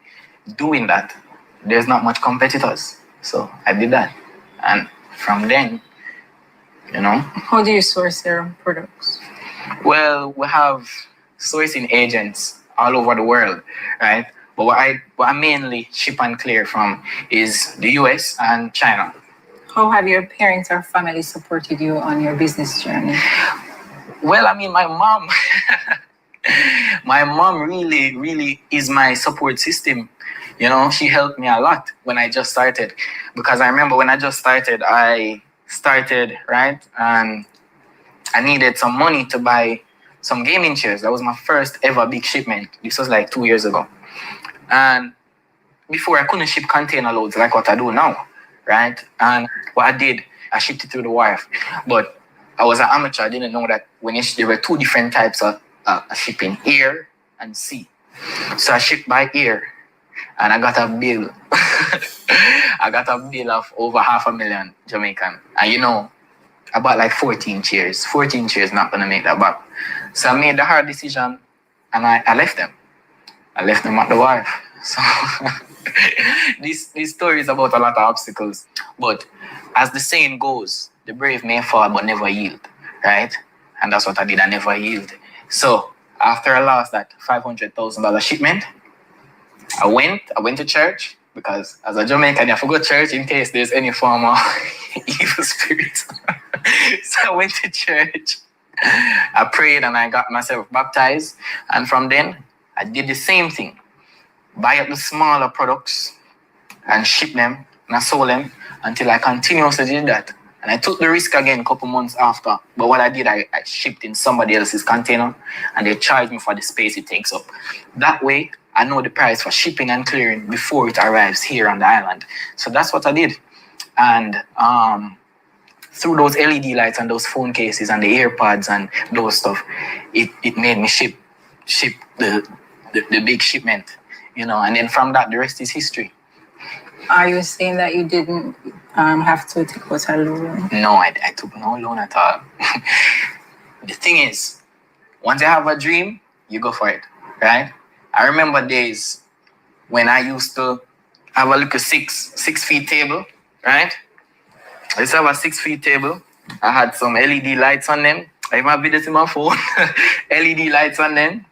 doing that, there's not much competitors. So I did that, and from then, you know. How do you source your products? Well, we have sourcing agents all over the world, right? But what I mainly ship and clear from is the US and China. How have your parents or family supported you on your business journey? Well, I mean, my mom, my mom really is my support system. You know, she helped me a lot when I just started, because I remember when I just started, right? And I needed some money to buy some gaming chairs. That was my first ever big shipment. This was like 2 years ago. And before, I couldn't ship container loads like what I do now, right? And what I did, I shipped it through the wire. But I was an amateur. I didn't know that there were two different types of shipping, air and sea. So I shipped by air, and I got a bill. I got a bill of over $500,000 Jamaican. And you know, I bought like 14 chairs. 14 chairs not gonna make that back. So I made the hard decision, and I left them. I left them at the wharf. So this story is about a lot of obstacles. But as the saying goes, the brave may fall but never yield, right? And that's what I did. I never yield. So after I lost that $500,000 shipment, I went to church, because as a Jamaican, I forgot church in case there's any form of evil spirits. So I went to church, I prayed, and I got myself baptized. And from then, I did the same thing. Buy up the smaller products and ship them, and I sold them until I continuously did that. And I took the risk again a couple months after. But what I did, I shipped in somebody else's container, and they charged me for the space it takes up. That way, I know the price for shipping and clearing before it arrives here on the island. So that's what I did. And through those LED lights and those phone cases and the AirPods and those stuff, it made me ship the the big shipment, and then from that, the rest is history. Are you saying that you didn't have to take out a loan? No, I took no loan at all. The thing is, once you have a dream, you go for it, right? I remember days when I used to have a little 6 feet table, right? I used to have a 6 feet table. I had some LED lights on them. I have videos in my phone. LED lights on them.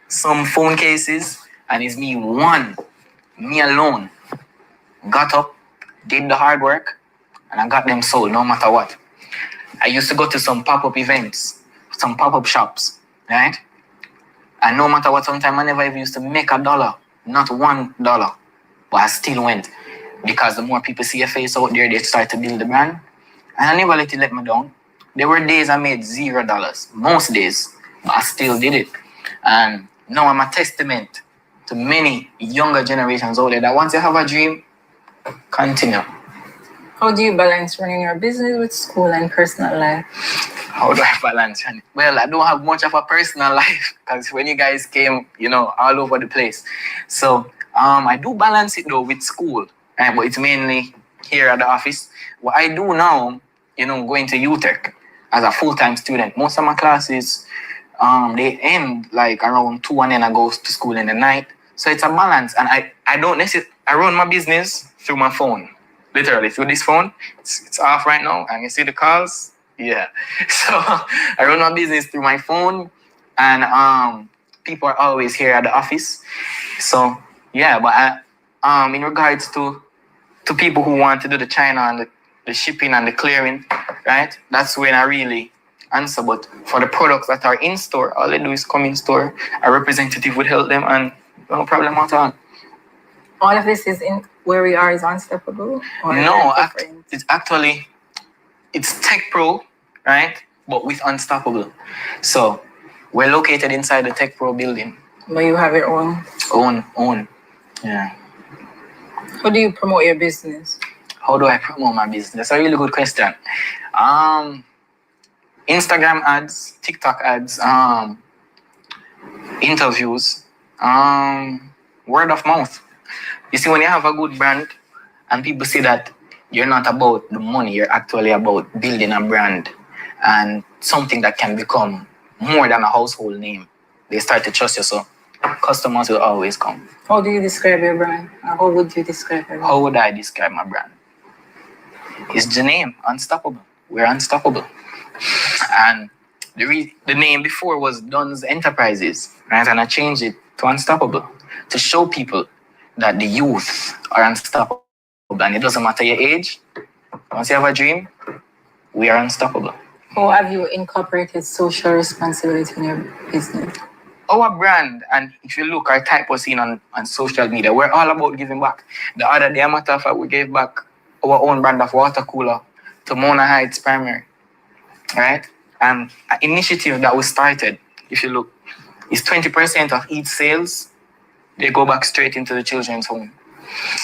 Some phone cases. And it's me alone. Got up, did the hard work, and I got them sold no matter what. I used to go to some pop-up events, some pop-up shops, right? And no matter what, sometimes I never even used to make $1, not $1. But I still went because the more people see your face out there, they start to build the brand. And I never let it let me down. There were days I made $0, most days, but I still did it. And now I'm a testament to many younger generations out there that once you have a dream, continue. How do you balance running your business with school and personal life? How do I balance? Well, I don't have much of a personal life because when you guys came, all over the place. So I do balance it though with school, right? But it's mainly here at the office. What I do now, going to UTech as a full-time student. Most of my classes, they end like around 2 and then I go to school in the night. So it's a balance. And I don't necessarily, I run my business through my phone. Literally, through this phone. It's off right now. And you see the calls? Yeah. So I run my business through my phone. And people are always here at the office. So, yeah. But in regards to people who want to do the China and the shipping and the clearing, right? That's when I really answer. But for the products that are in store, all they do is come in store. A representative would help them and no problem at all. All of this is in where we are is unstoppable? No, it's Tech Pro, right? But with Unstoppable. So we're located inside the Tech Pro building. But you have your own? Own. Yeah. How do you promote your business? How do I promote my business? That's a really good question. Instagram ads, TikTok ads, interviews, word of mouth. You see, when you have a good brand and people see that you're not about the money, you're actually about building a brand and something that can become more than a household name, they start to trust you. So customers will always come. How do you describe your brand? Or how would you describe your brand? How would I describe my brand? It's the name, Unstoppable. We're unstoppable. And the name before was Dunn's Enterprises, right? And I changed it to Unstoppable to show people that the youth are unstoppable. And it doesn't matter your age. Once you have a dream, we are unstoppable. How have you incorporated social responsibility in your business? Our brand, and if you look, our type was seen on social media. We're all about giving back. The other day, matter of fact, we gave back our own brand of water cooler to Mona Heights Primary, right? And an initiative that we started, if you look, is 20% of each sales, they go back straight into the children's home.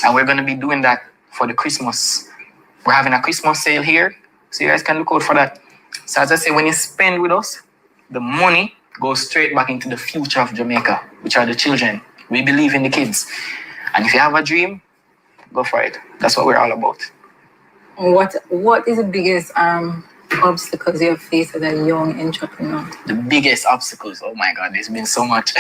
And we're going to be doing that for the Christmas. We're having a Christmas sale here, so you guys can look out for that. So as I say, when you spend with us, the money goes straight back into the future of Jamaica, which are the children. We believe in the kids. And if you have a dream, go for it. That's what we're all about. What is the biggest obstacles you have faced as a young entrepreneur? The biggest obstacles? Oh my God, there's been so much.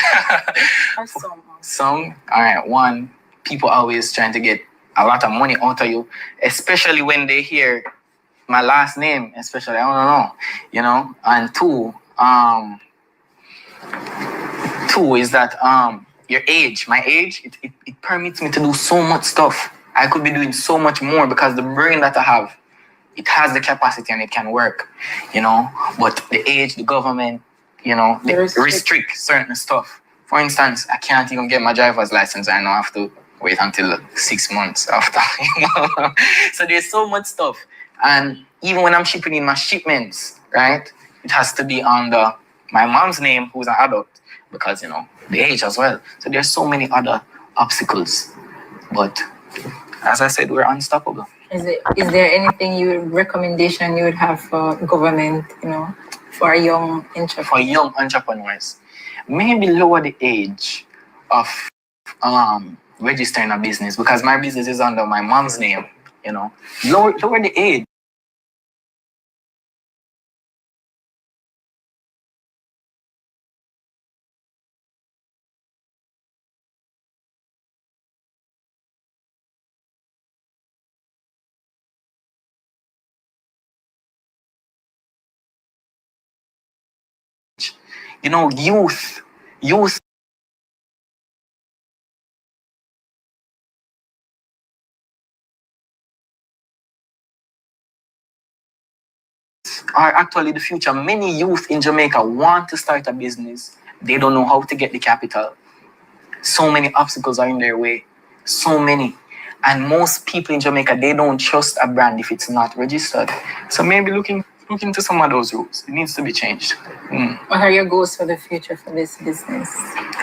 Or some? Some? All right. One, people always trying to get a lot of money out of you, especially when they hear my last name, especially, I don't know, And two is that your age, my age, it permits me to do so much stuff. I could be doing so much more because the brain that I have, it has the capacity and it can work, But the age, the government, they restrict certain stuff. For instance, I can't even get my driver's license. I now have to wait until 6 months after. So there's so much stuff. And even when I'm shipping in my shipments, right, it has to be under my mom's name, who's an adult, because, the age as well. So there's so many other obstacles. But as I said, we're unstoppable. Is there anything recommendation you would have for government, for young entrepreneurs? For young entrepreneurs, maybe lower the age of registering a business because my business is under my mom's name. You know, lower the age. You know, youth are actually the future. Many youth in Jamaica want to start a business. They don't know how to get the capital. So many obstacles are in their way. So many. And most people in Jamaica, they don't trust a brand if it's not registered. So maybe looking into some of those rules. It needs to be changed. What are your goals for the future for this business?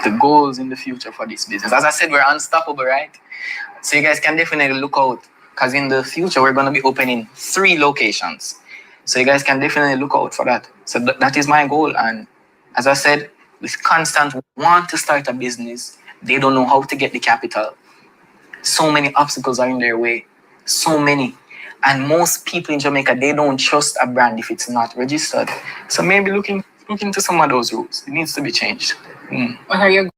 The goals in the future for this business. As I said, we're unstoppable, right? So you guys can definitely look out because in the future, we're going to be opening 3 locations. So you guys can definitely look out for that. So that is my goal. And as I said, with constant want to start a business, they don't know how to get the capital. So many obstacles are in their way. So many. And most people in Jamaica, they don't trust a brand if it's not registered. So maybe looking into some of those rules. It needs to be changed. What are your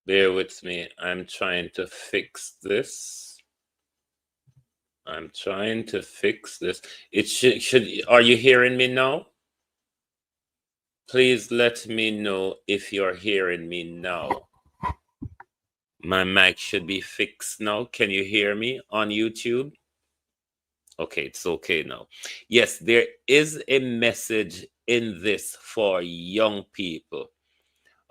Bear with me. I'm trying to fix this. It should. Are you hearing me now? Please let me know if you're hearing me now. My mic should be fixed now. Can you hear me on YouTube? Okay, it's okay now. Yes, there is a message in this for young people.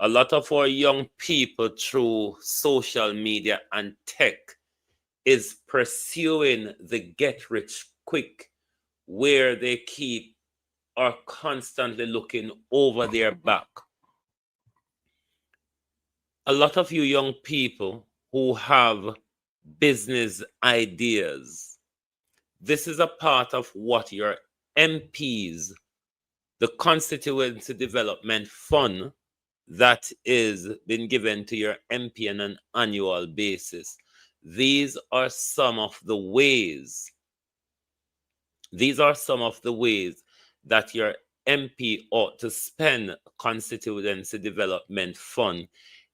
A lot of our young people through social media and tech is pursuing the get rich quick, where they are constantly looking over their back. A lot of you young people who have business ideas, this is a part of what your MPs, the Constituency Development Fund, that is been given to your MP on an annual basis. These are some of the ways that your MP ought to spend Constituency Development Fund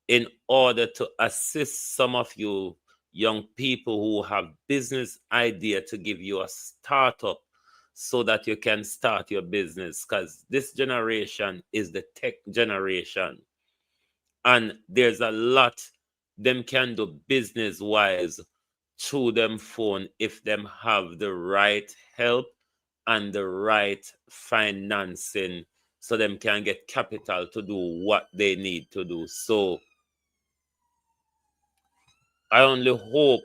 in order to assist some of you young people who have business idea to give you a startup so that you can start your business, because this generation is the tech generation and there's a lot them can do business wise through them phone if them have the right help and the right financing, so them can get capital to do what they need to do. So I only hope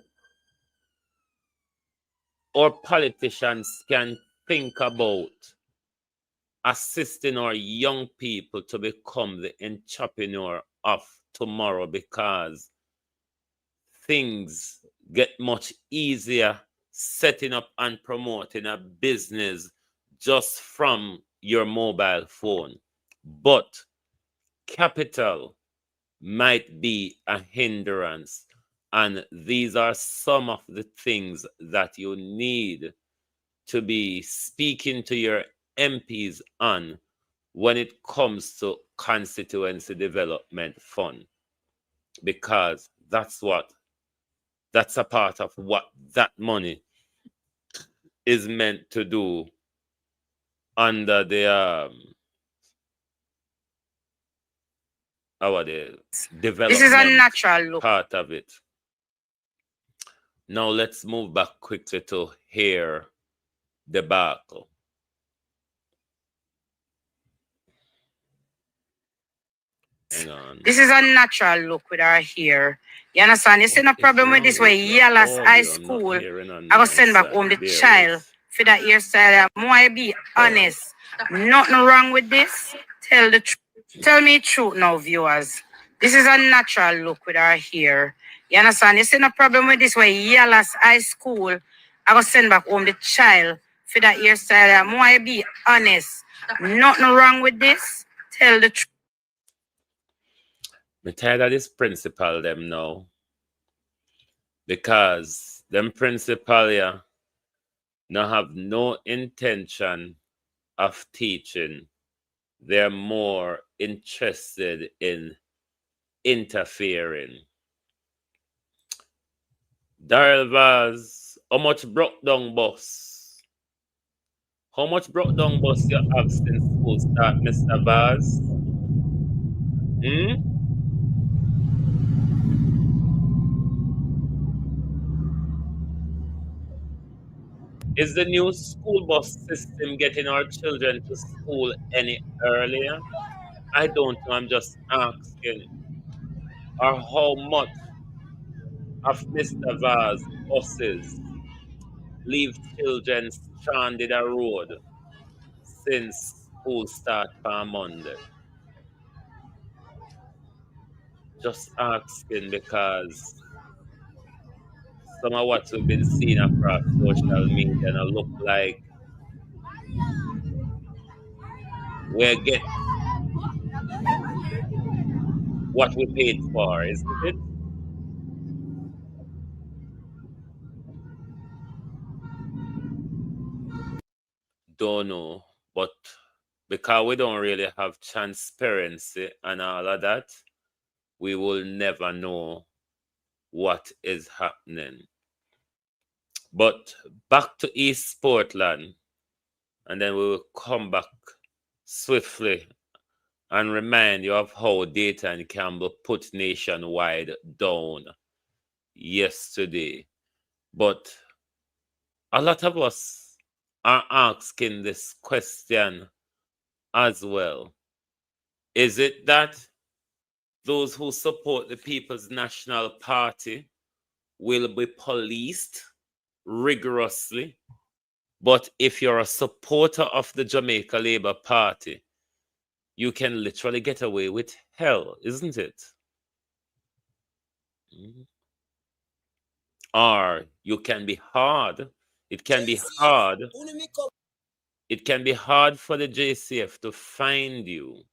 our politicians can think about assisting our young people to become the entrepreneur of tomorrow, because things get much easier setting up and promoting a business just from your mobile phone. But capital might be a hindrance. And these are some of the things that you need to be speaking to your MPs on when it comes to constituency development fund, because that's a part of what that money is meant to do under the development This is a natural look. part of it. Now let's move back quickly to hair debacle. Hang on. This is a natural look with our hair. You understand? You see no problem with this way. Yellow high school. I go send back home the child for that hairstyle. More be honest. Nothing wrong with this. Tell me the truth now, viewers. This is a natural look with our hair. You understand? You see no problem with this way. Yellow high school. I go send back home the child for that hairstyle. More be honest. Nothing wrong with this. Tell the truth. I'm tired of this principal them now, because them principal now have no intention of teaching. They're more interested in interfering. Daryl Vaz, how much broke down bus? How much broke down bus you have since school start, Mr. Vaz? Is the new school bus system getting our children to school any earlier? I don't know, I'm just asking. Or how much of Mr. Vaz buses leave children stranded on road since school start on Monday? Just asking, because some of what we've been seeing across social media now look like we get what we paid for, isn't it? Don't know, but because we don't really have transparency and all of that, we will never know what is happening. But back to East Portland, and then we will come back swiftly and remind you of how Dayton Campbell put nationwide down yesterday. But a lot of us are asking this question as well. Is it that those who support the People's National Party will be policed rigorously, but if you're a supporter of the Jamaica Labour Party, you can literally get away with hell, isn't it? Or you can be hard. It can be hard. It can be hard for the JCF to find you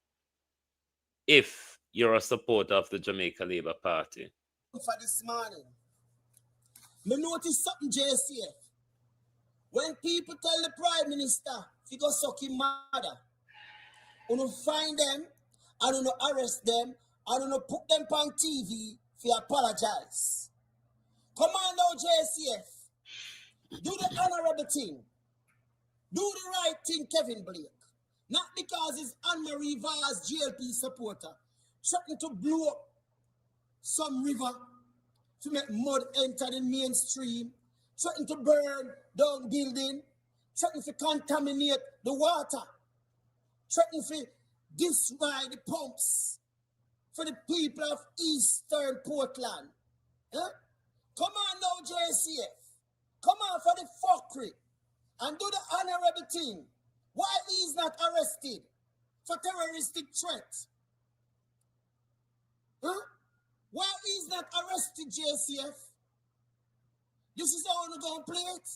if you're a supporter of the Jamaica Labour Party. For this morning, me notice something, JCF. When people tell the Prime Minister to go suck his mother, you find them, and you arrest them, and you put them on TV to apologize. Come on now, JCF. Do the honorable thing. Do the right thing, Kevin Blake. Not because he's Anne-Marie Vaz GLP supporter, trying to blow up some river to make mud enter the mainstream, trying to burn down building, trying to contaminate the water, trying to destroy the pumps for the people of Eastern Portland. Huh? Come on now, JCF. Come on for the fuckery and do the honorable thing. Why he is not arrested for terroristic threat? Huh? Why he is not arrested, JCF? This is how we're going to play it.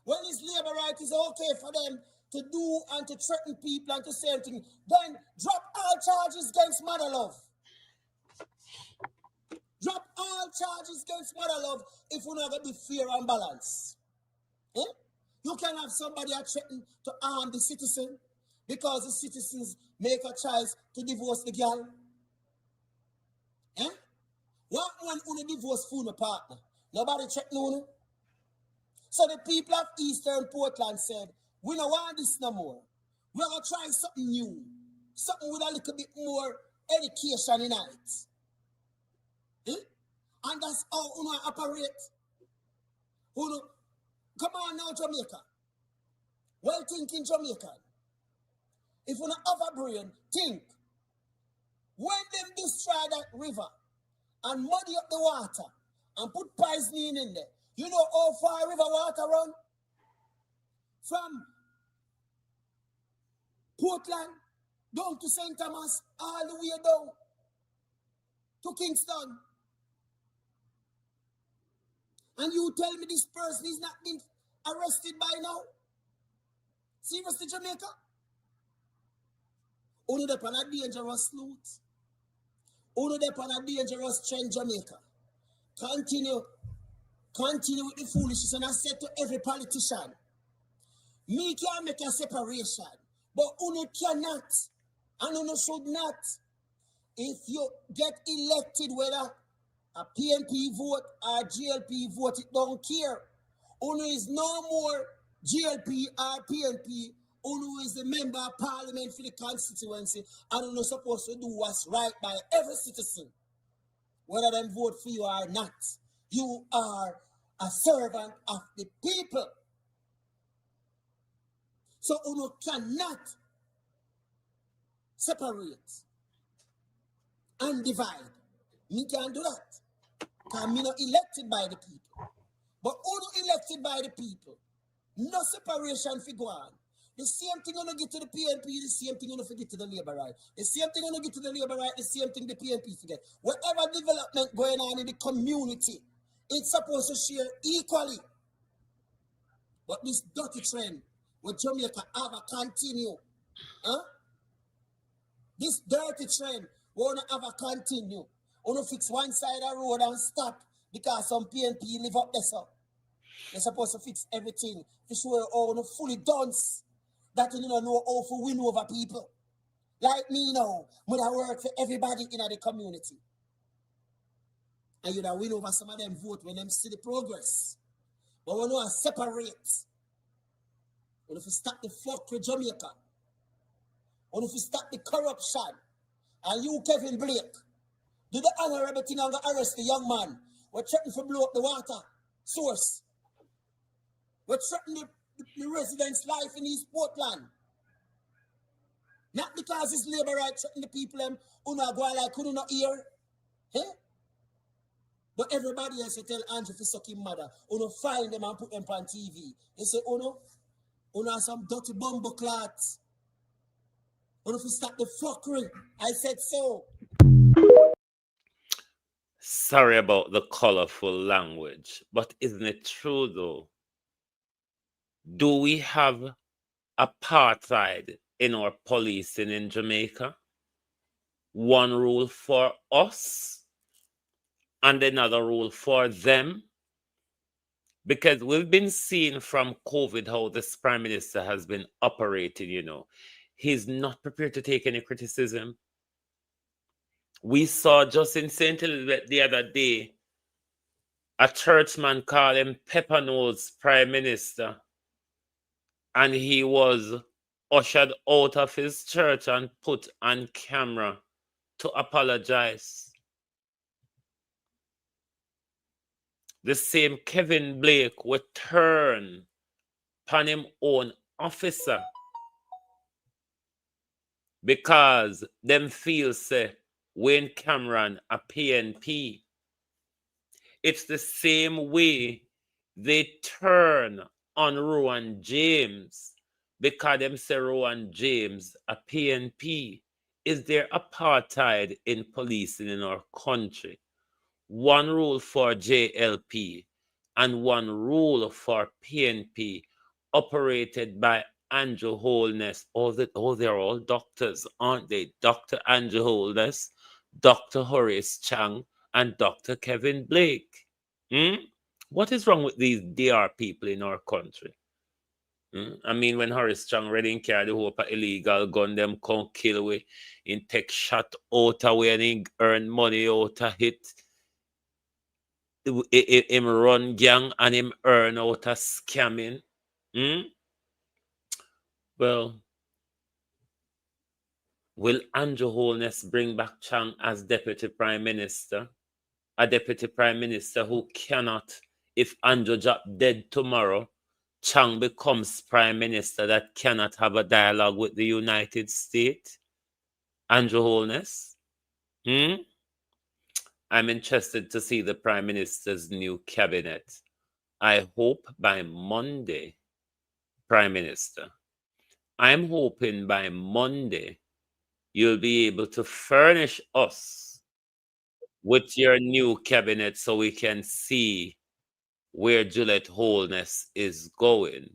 When it's labor right, it's okay for them to do and to threaten people and to say anything. Then drop all charges against Mother Love. Drop all charges against Mother Love if we're not going to be fair and balanced. Eh? You can have somebody that threaten to harm the citizen because the citizens make a choice to divorce the girl. Eh? What when you divorce for your partner? Nobody threaten you. So the people of Eastern Portland said, we don't want this no more. We're going to try something new. Something with a little bit more education in it. Eh? And that's how you operate. Come on now, Jamaica. Well thinking Jamaican. If you don't have a brain, think. When them destroy that river and muddy up the water and put poisoning in there, you know how far river water run? From Portland down to St. Thomas, all the way down to Kingston. And you tell me this person is not been arrested by now? Seriously, Jamaica? Only they on a dangerous loot. Only they on a dangerous trend, Jamaica. Continue with the foolishness. And I said to every politician, me can make a separation, but you cannot, and you should not. If you get elected, whether a PNP vote or GLP vote, it don't care. Uno is no more GLP or PNP. Uno is the member of parliament for the constituency, and Uno supposed to do what's right by every citizen, whether they vote for you or not. You are a servant of the people. So Uno cannot separate and divide. Me can't do that. Because me not elected by the people. But Uno elected by the people. No separation for go on. The same thing Uno get to the PNP, the same thing Uno forget to the Labour right. The same thing Uno get to the Labour right, the same thing the PNP forget. Whatever development going on in the community, it's supposed to share equally. But this dirty trend, with Jamaica have a continue. Huh? This dirty trend, we want to have a continue. We want to fix one side of the road and stop because some PNP live up there. So they're supposed to fix everything to show how we fully dance that you don't know how to win over people. Like me now, when I work for everybody in the community. And you don't win over some of them vote when them see the progress. But we want to separate. We want to stop the fuck with Jamaica. We want to stop the corruption. And you, Kevin Blake, do the honorable thing and go arrest the young man. We're threatening to blow up the water source. We're threatening the residents' life in East Portland. Not because it's labor right threatening the people who not go like who do not hear. Hey? But everybody else tell Andrew to suck his mother. Uno find them and put them on TV. They say, Uno have some dirty bumbo clots. Uno to stop the fuckery. I said so. Sorry about the colorful language, but isn't it true though? Do we have apartheid in our policing in Jamaica? One rule for us and another rule for them? Because we've been seeing from COVID how this Prime Minister has been operating, you know. He's not prepared to take any criticism. We saw just in St. Elizabeth the other day, a churchman called him Pepper Nose Prime Minister, and he was ushered out of his church and put on camera to apologize. The same Kevin Blake would turn upon him own officer because them feel say Wayne Cameron a PNP. It's the same way they turn on Rowan James because them say Rowan James a PNP. Is there apartheid in policing in our country? One rule for JLP and one rule for PNP operated by Andrew Holness. They're all doctors, aren't they? Dr. Andrew Holness, Dr. Horace Chang, and Dr. Kevin Blake. What is wrong with these DR people in our country? I mean, when Horace Chang ready carry the whole illegal gun, them come kill we in take shot out away and he earn money out of it. Him run gang and him earn out of scamming. Well, will Andrew Holness bring back Chang as Deputy Prime Minister? A Deputy Prime Minister who cannot, if Andrew drop dead tomorrow, Chang becomes Prime Minister that cannot have a dialogue with the United States? Andrew Holness? I'm interested to see the Prime Minister's new cabinet. I hope by Monday, Prime Minister, I'm hoping by Monday you'll be able to furnish us with your new cabinet so we can see where Juliet Holness is going.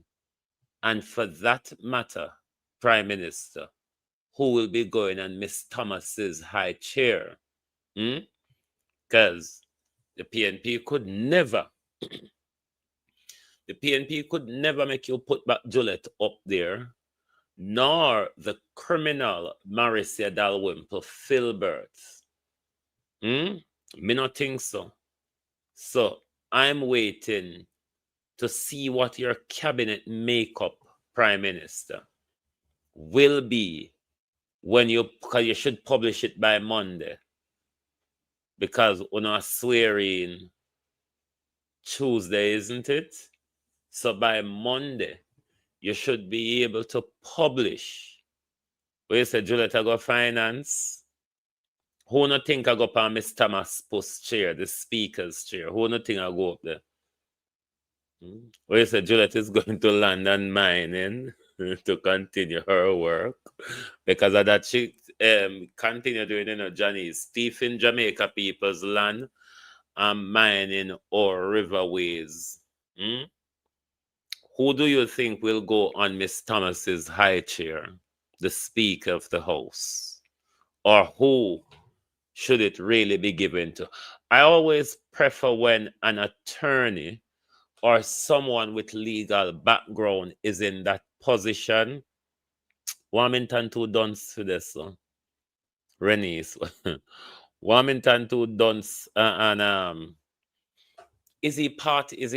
And for that matter, Prime Minister, who will be going on Miss Thomas's high chair? Because the PNP could never make you put back Juliet up there, nor the criminal Marcia Dalrymple Filbert. Me not think so. So I'm waiting to see what your cabinet makeup, Prime Minister, will be when you should publish it by Monday. Because we're not swearing Tuesday, isn't it? So by Monday, you should be able to publish. Where you say Juliet I go finance? Who no think I go up on Miss Thomas post chair, the speaker's chair? Who no think I go up there? Where you say Juliet is going to London mining to continue her work? Because of that, she continue doing, Johnny's thieving Jamaica people's land and mining or riverways. Who do you think will go on Miss Thomas's high chair, the Speaker of the House? Or who should it really be given to? I always prefer when an attorney or someone with legal background is in that position. Warmington 2 done for this one. Renee's. Warmington 2 done and is he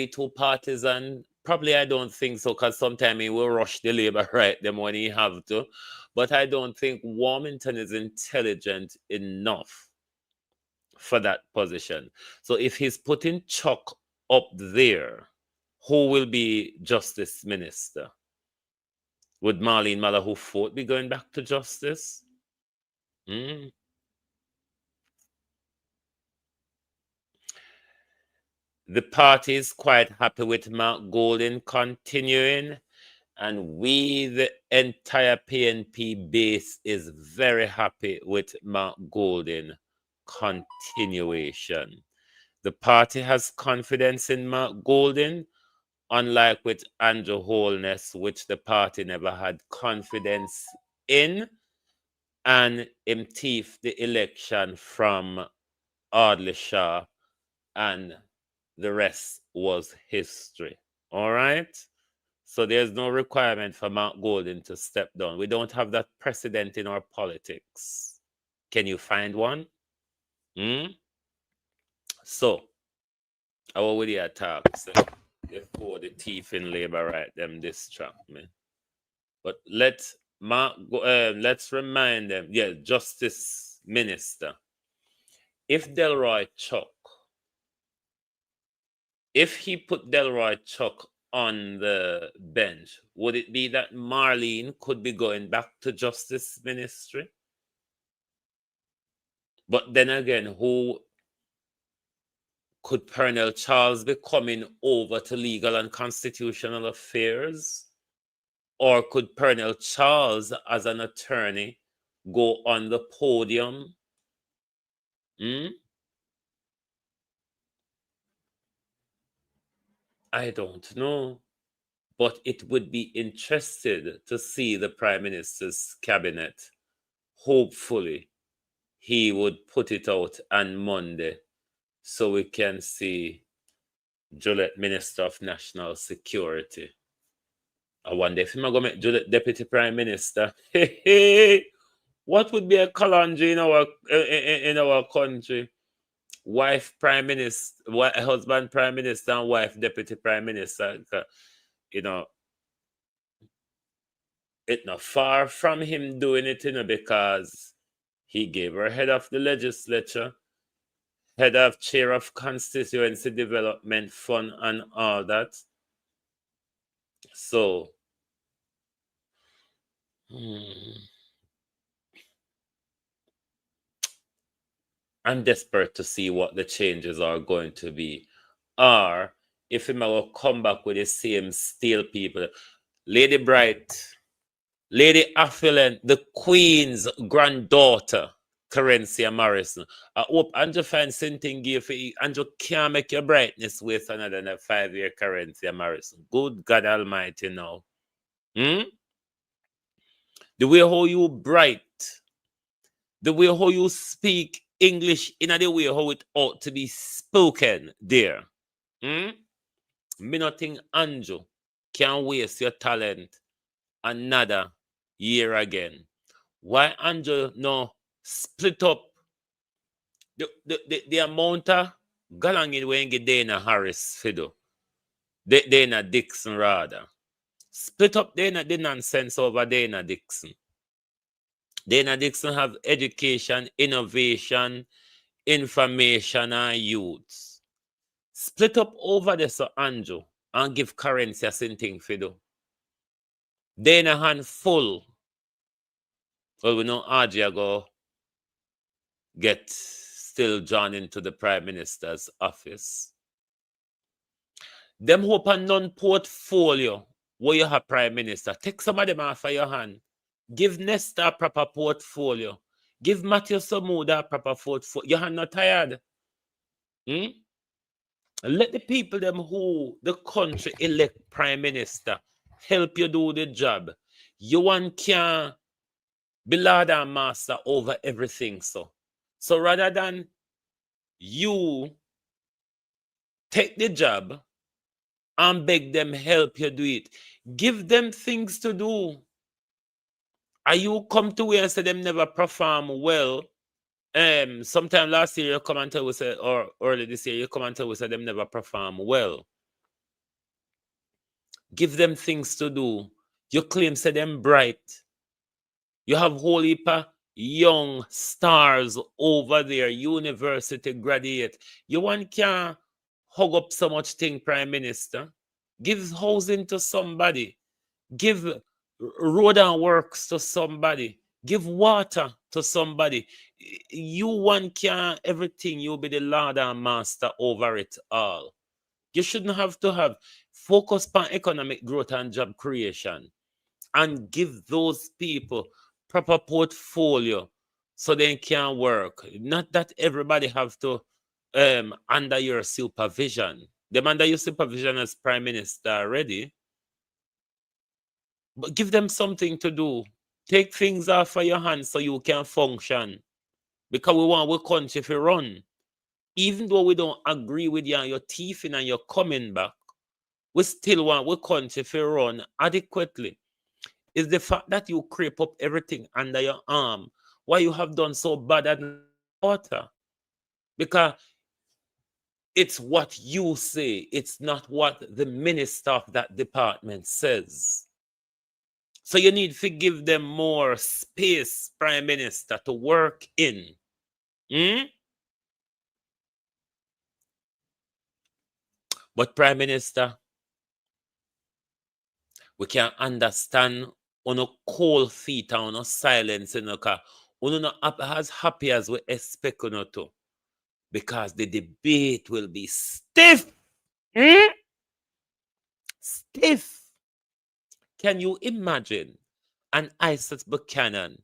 too partisan? Probably I don't think so, because sometimes he will rush the labor right them when he have to. But I don't think Warmington is intelligent enough for that position. So if he's putting Chuck up there, who will be Justice Minister? Would Marlene Malahoo Fort be going back to justice? The party is quite happy with Mark Golding continuing, and we, the entire PNP base, is very happy with Mark Golding continuation. The party has confidence in Mark Golding, unlike with Andrew Holness, which the party never had confidence in, and him thief the election from Audley Shaw, and the rest was history. All right? So there's no requirement for Mark Golding to step down. We don't have that precedent in our politics. Can you find one? So, how would you attack? So, before the thief in labor right them distract me. But let's remind them, Justice Minister. If Delroy Chuck, if he put Delroy Chuck on the bench, would it be that Marlene could be going back to Justice Ministry? But then again, who Could Colonel Charles be coming over to legal and constitutional affairs? Or could Colonel Charles, as an attorney, go on the podium? I don't know. But it would be interesting to see the Prime Minister's cabinet. Hopefully, he would put it out on Monday so we can see Juliet Minister of National Security. I wonder if I'm going to make Juliet Deputy Prime Minister. What would be a calamity in our country? Wife Prime Minister, husband Prime Minister, and wife Deputy Prime Minister. You know, it's not far from him doing it, because he gave her head of the legislature, head of chair of constituency development fund, and all that. So, I'm desperate to see what the changes are going to be. Or if he will come back with the same steel people. Lady Bright, Lady Affluent, the Queen's granddaughter, Carencia Morrison. I hope Andrew finds something give you. Andrew can't make your brightness with another than a 5-year Carencia Morrison. Good God Almighty now. The way how you bright, the way how you speak English in the way how it ought to be spoken there. Me not think Andrew can waste your talent another year again. Why Andrew no split up the amount of galangin when get Dana Harris fido? Dana Dixon rather. Split up the nonsense over Dana Dixon. Dana Dixon have education, innovation, information, and youths. Split up over this, Andrew, and give currency a thing for do. Dana hand full. Well, we know RJ go get still drawn into the Prime Minister's office. Them hope a non-portfolio where you have Prime Minister. Take some of them off of your hand. Give Nesta a proper portfolio. Give Matthew Samuda a proper portfolio. You're not tired. Let the people them who the country elect Prime Minister help you do the job. You want can be Lord and Master over everything. So rather than you take the job and beg them help you do it, give them things to do. Are you come to where and say them never perform well? Sometime last year you come and tell us, or early this year you come and tell us that them never perform well. Give them things to do. You claim say them bright. You have whole heap of young stars over there, university graduate. You want can hug up so much thing, Prime Minister. Give housing to somebody. Give road and works to somebody. Give water to somebody. You one can everything. You'll be the Lord and Master over it all. You shouldn't have to have focus on economic growth and job creation and give those people proper portfolio so they can work. Not that everybody have to under your supervision. Them under your supervision as Prime Minister already. But give them something to do. Take things off of your hands so you can function. Because we want our country to run. Even though we don't agree with you and your teething and you're coming back, we still want our country to run adequately. It's the fact that you creep up everything under your arm. Why you have done so bad at water? Because it's what you say. It's not what the minister of that department says. So you need to give them more space, Prime Minister, to work in. But Prime Minister, we can understand on a cold feet and on a silence, because we're not as happy as we expect to. because the debate will be stiff. Hmm? Stiff. Can you imagine an Isaac Buchanan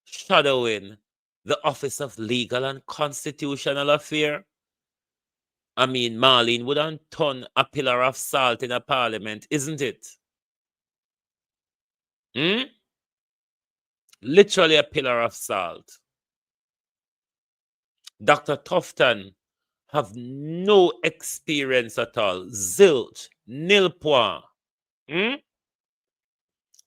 shadowing the Office of Legal and Constitutional Affairs? I mean, Marlene wouldn't turn a pillar of salt in a parliament, isn't it? Hmm? Literally a pillar of salt. Dr. Tufton have no experience at all. Zilch, nil point. Hmm?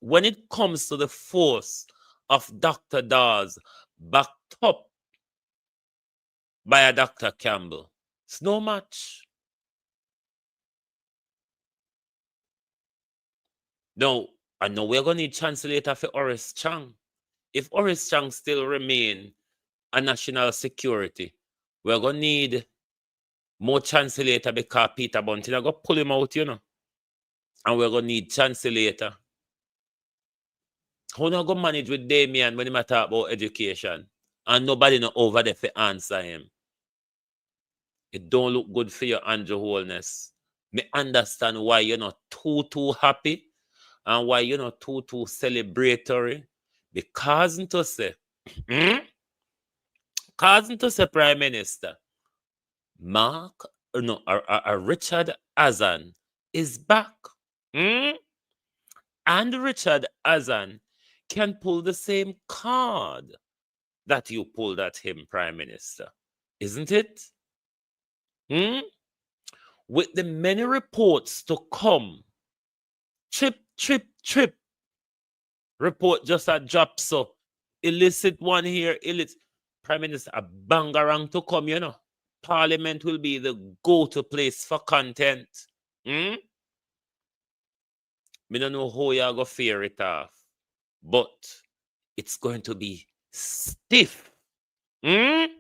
When it comes to the force of Dr. Dawes, backed up by a Dr. Campbell, it's no match. Now, I know we're going to need translator for Horace Chang. If Horace Chang still remain a national security, we're going to need more translator because Peter Bunting are going to pull him out, you know. And we're going to need translator. How not going to manage with Damien when he talk about education? And nobody not over there to answer him. It don't look good for your Andrew Holness. Me understand why you're not too happy and why you're not too celebratory. Because to say, cousin to say Prime Minister, Richard Azan is back. And Richard Azan can pull the same card that you pulled at him, Prime Minister. Isn't it? With the many reports to come, trip. Report just a drop, so illicit one here, illicit. Prime Minister, a bangarang to come, you know. Parliament will be the go-to place for content. Me don't know how you're going to fear it off, but it's going to be stiff. Prime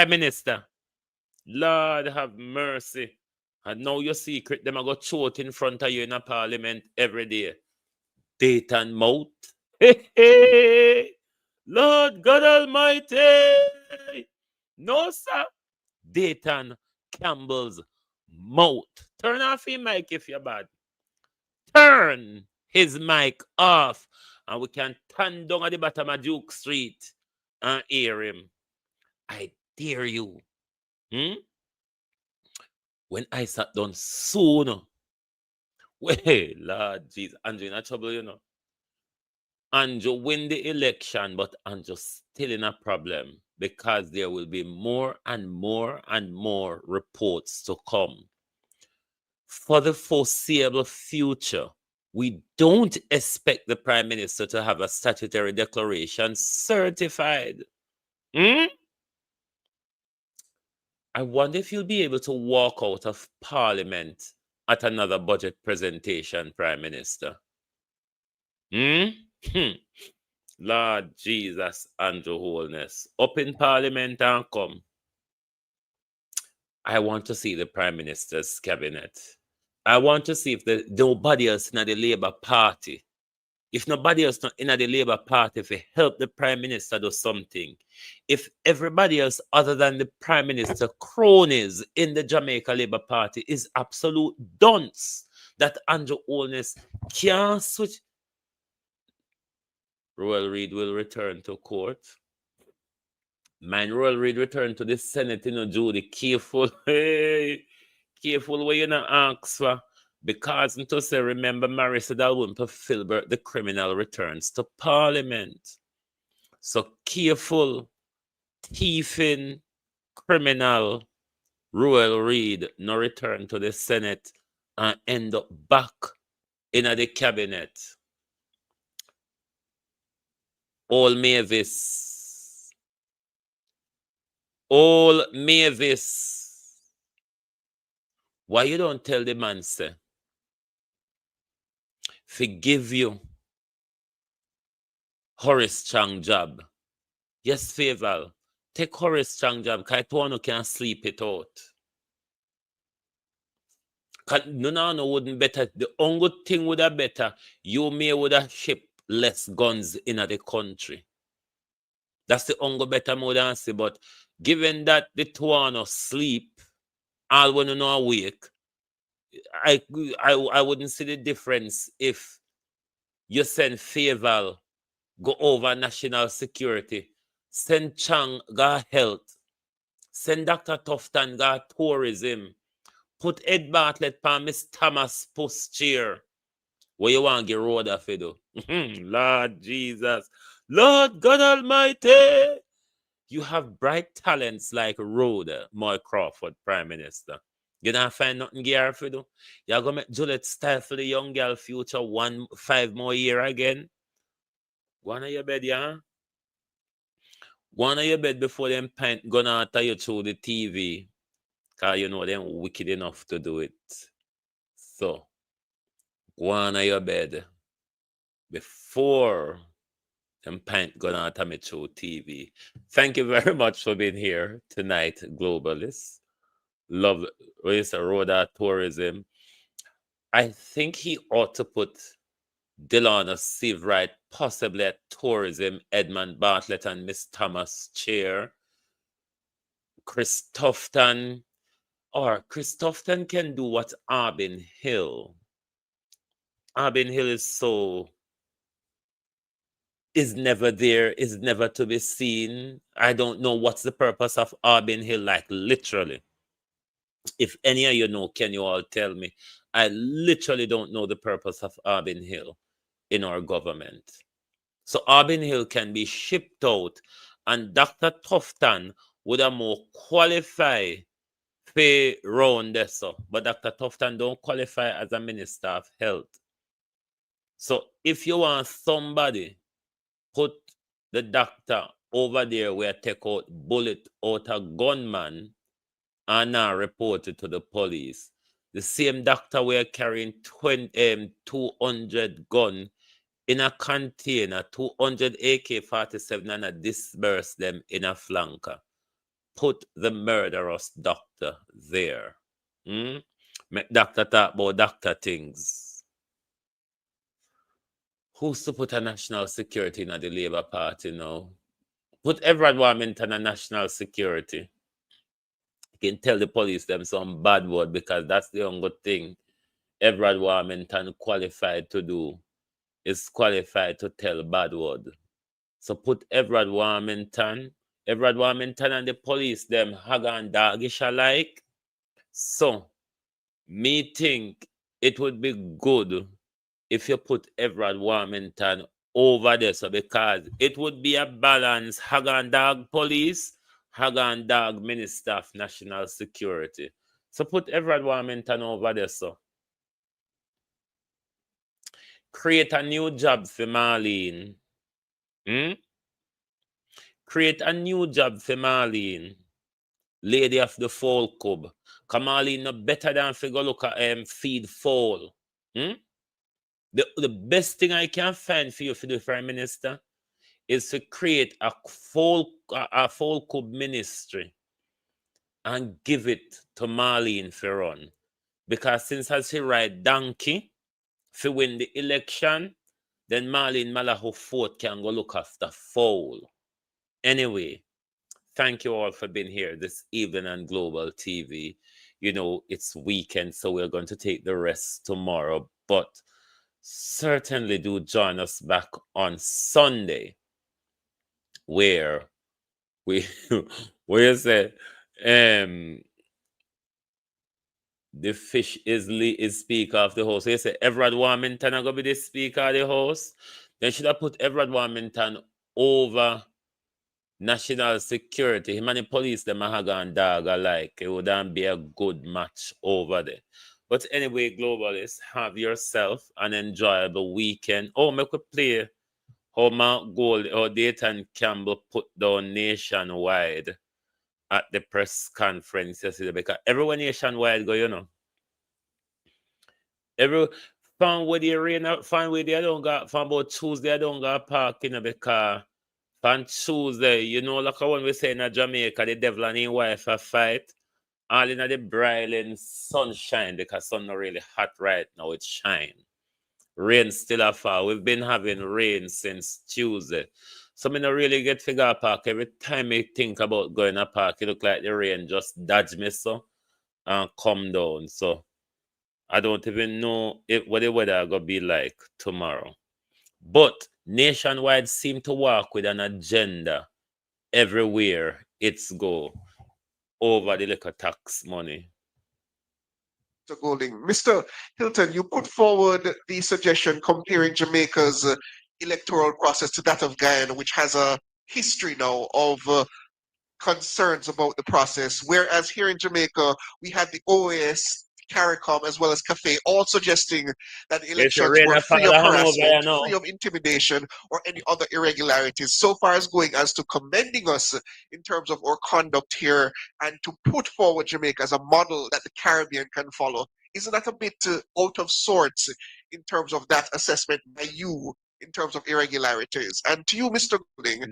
Minister, Lord have mercy. And now your secret, them are going to throw it in front of you in a parliament every day. Date and mouth. Lord God Almighty. No, sir. Dayton Campbell's mouth. Turn off your mic if you're bad. Turn his mic off. And we can turn down at the bottom of Duke Street and hear him. I dare you. When I sat down soon. Wait, Lord Jesus. Andrew in a trouble, you know. Andrew win the election, but Andrew still in a problem because there will be more and more reports to come. For the foreseeable future, we don't expect the Prime Minister to have a statutory declaration certified. I wonder if you'll be able to walk out of Parliament at another budget presentation, Prime Minister. Lord Jesus, Andrew Holness. Up in Parliament and come. I want to see the Prime Minister's cabinet. I want to see if nobody else in the Labour Party, if nobody else in the Labour Party, if it help the Prime Minister do something. If everybody else other than the Prime Minister cronies in the Jamaica Labour Party is absolute dunce, that Andrew Holness can't switch. Royal Reid will return to court. Man, Royal Reid return to the Senate, you know, Judy. Careful. Hey, careful what you not ask for. Because to say, remember, Mary said I wouldn't fulfill the criminal returns to Parliament. So careful, thieving, criminal Royal Reid no return to the Senate and end up back in the cabinet. All Mavis. Why you don't tell the man, say, forgive you Horace Chang job? Yes, Faval. Take Horace Chang job, because one can sleep it out. No, wouldn't better. The only thing would have better, you would have shipped less guns in the country. That's the only better mode answer, but given that the two are no sleep, all when you know awake, I wouldn't see the difference if you send Faval go over national security, send Chang go health, send Dr. Tufton go tourism, put Ed Bartlett pa Miss Thomas post chair. What you want to get road of it do? Lord Jesus, Lord God Almighty, you have bright talents like Rhoda, Moy Crawford, Prime Minister. You don't find nothing gear for do. You're gonna make Juliet style for the young girl future 5 more year again. One of your bed, yeah. One of your bed before them pint gonna after you through the TV. Cause you know them wicked enough to do it. So one of your bed before them pint gonna after me through TV. Thank you very much for being here tonight, Globalists. Love race Rhoda tourism. I think he ought to put Delano Seavright possibly at tourism, Edmund Bartlett and Miss Thomas chair. Chris Tufton, or Chris Tufton can do what Arbin Hill. Arbin Hill is never there, is never to be seen. I don't know what's the purpose of Arbin Hill, like literally. If any of you know, can you all tell me? I literally don't know the purpose of Arbin Hill in our government. So Arbin Hill can be shipped out, and Dr. Tufton would have more qualify for round this. But Dr. Tufton don't qualify as a Minister of Health. So if you want somebody, put the doctor over there where take out bullet out a gunman and now report it to the police. The same doctor were carrying 200 gun in a container, 200 AK-47 and a disperse them in a flanker. Put the murderous doctor there. Make doctor talk about doctor things. Who's to put a national security in the Labour Party now? Put Everard Warmington a national security. You can tell the police them some bad word because that's the only thing Everard Warmington qualified to do, is qualified to tell bad word. So put Everard Warmington and the police them hag and doggish alike. So me think it would be good if you put Everard Warmington over there, so because it would be a balance hag and dog police, hag and dog Minister of National Security. So put Everard Warmington over there, so. Create a new job for Marlene. Create a new job for Marlene. Lady of the Fowl Cub. Because Marlene no better than figure look at feed fowl. The best thing I can find for you for the Prime Minister is to create a fowl cub ministry and give it to Marlene for run. Because since as he ride donkey to win the election, then Marlene Malaho Fort can go look after fowl. Anyway, thank you all for being here this evening on Global TV. You know, it's weekend, so we're going to take the rest tomorrow. But certainly do join us back on Sunday, where we where you say the fish is speaker of the house. So you say Everard Warmington are gonna be the speaker of the house. Then should have put Everard Warmington over national security. Him and the police, them a hag and dog alike. It wouldn't be a good match over there. But anyway, Globalists, have yourself an enjoyable weekend. Oh, make we play how Mount Gold or Dayton Campbell put down nationwide at the press conference yesterday, because everyone nationwide go, you know. From where the rain, from where they don't got, from about Tuesday, I don't got parking, you know, because on Tuesday, you know, like when we say in Jamaica, the devil and his wife a fight, all in the brilliant sunshine, because sun not really hot right now, it's shine. Rain still a fall. We've been having rain since Tuesday. So I don't really get figure park. Every time I think about going to park, it look like the rain just dodge me so and come down. So I don't even know what the weather gonna be like tomorrow. But nationwide seem to work with an agenda everywhere it's go over the liquor tax money. Mr. Golding. Mr. Hilton, you put forward the suggestion comparing Jamaica's electoral process to that of Guyana, which has a history now of concerns about the process, whereas here in Jamaica, we had the OAS, CARICOM, as well as CAFFE, all suggesting that the elections were free of harassment, free of intimidation, or any other irregularities, so far as going as to commending us in terms of our conduct here and to put forward Jamaica as a model that the Caribbean can follow. Isn't that a bit out of sorts in terms of that assessment by you in terms of irregularities? And to you, Mr. Golding,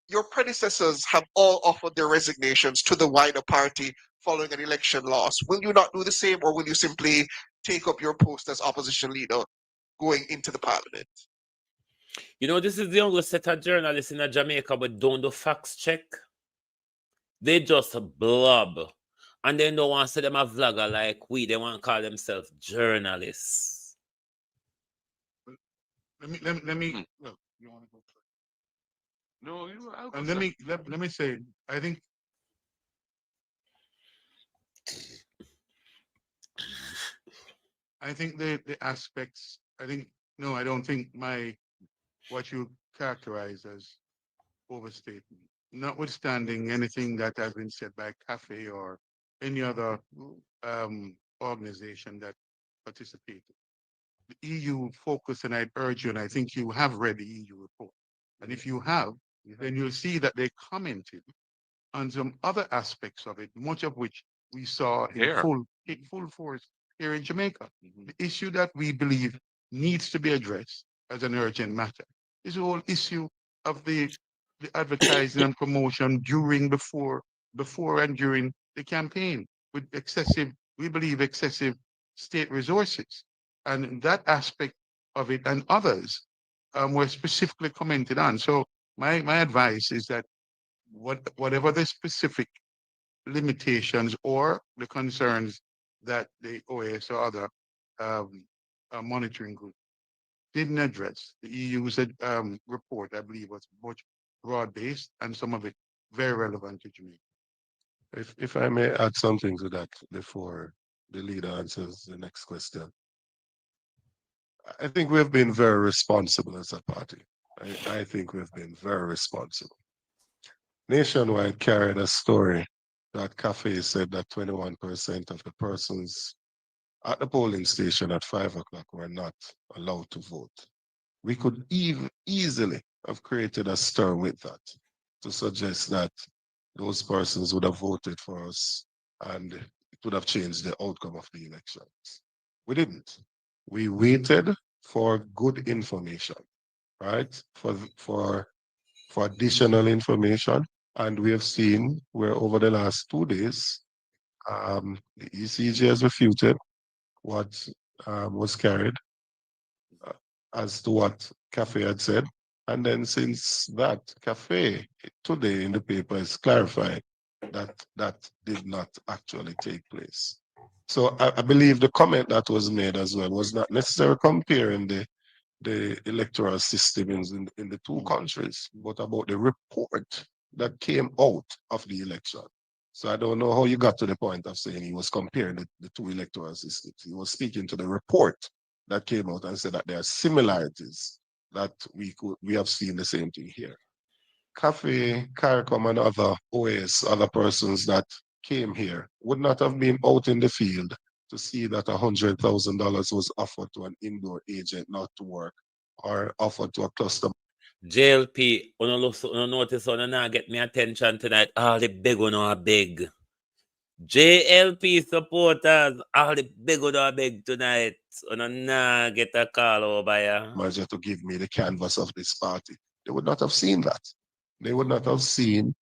your predecessors have all offered their resignations to the wider party following an election loss. Will you not do the same, or will you simply take up your post as opposition leader going into the parliament? You know, this is the only set of journalists in Jamaica but don't do facts check. They just blob. And they don't want to say them a vlogger like we. They want to call themselves journalists. Let me look. You want to go first? No, let me say, I think the aspects, I don't think what you characterize as overstatement, notwithstanding anything that has been said by CAFFE or any other organization that participated. The EU focus, and I'd urge you, and I think you have read the EU report, and if you have, then you'll see that they commented on some other aspects of it, much of which we saw in full force here in Jamaica. The issue that we believe needs to be addressed as an urgent matter is the whole issue of the advertising and promotion before and during the campaign with we believe excessive state resources. And that aspect of it and others were specifically commented on. So my advice is that whatever the specific limitations or the concerns that the OAS or other monitoring group didn't address, the EU's report, I believe, was much broad-based and some of it very relevant to Jamaica. If I may add something to that before the leader answers the next question. I think we've been very responsible as a party. I think we've been very responsible. Nationwide carried a story that CAFFE said that 21% of the persons at the polling station at 5 o'clock were not allowed to vote. We could easily have created a stir with that to suggest that those persons would have voted for us and it would have changed the outcome of the elections. We didn't. We waited for good information, right? For additional information. And we have seen where over the last 2 days, the ECJ has refuted what was carried as to what CAFFE had said. And then since that, CAFFE today in the paper is clarifying that that did not actually take place. So I believe the comment that was made as well was not necessarily comparing the electoral system in the two countries, but about the report that came out of the election. So I don't know how you got to the point of saying he was comparing the two electoral systems. He was speaking to the report that came out and said that there are similarities that we have seen the same thing here. CAFFE, CARICOM, and other OAS, other persons that came here would not have been out in the field to see that $100,000 was offered to an indoor agent not to work or offered to a cluster. JLP, you notice on now get me attention tonight. All the big one are big. JLP supporters, all the big one are big tonight. On now get a call over here. Manager to give me the canvas of this party. They would not have seen that. They would not have seen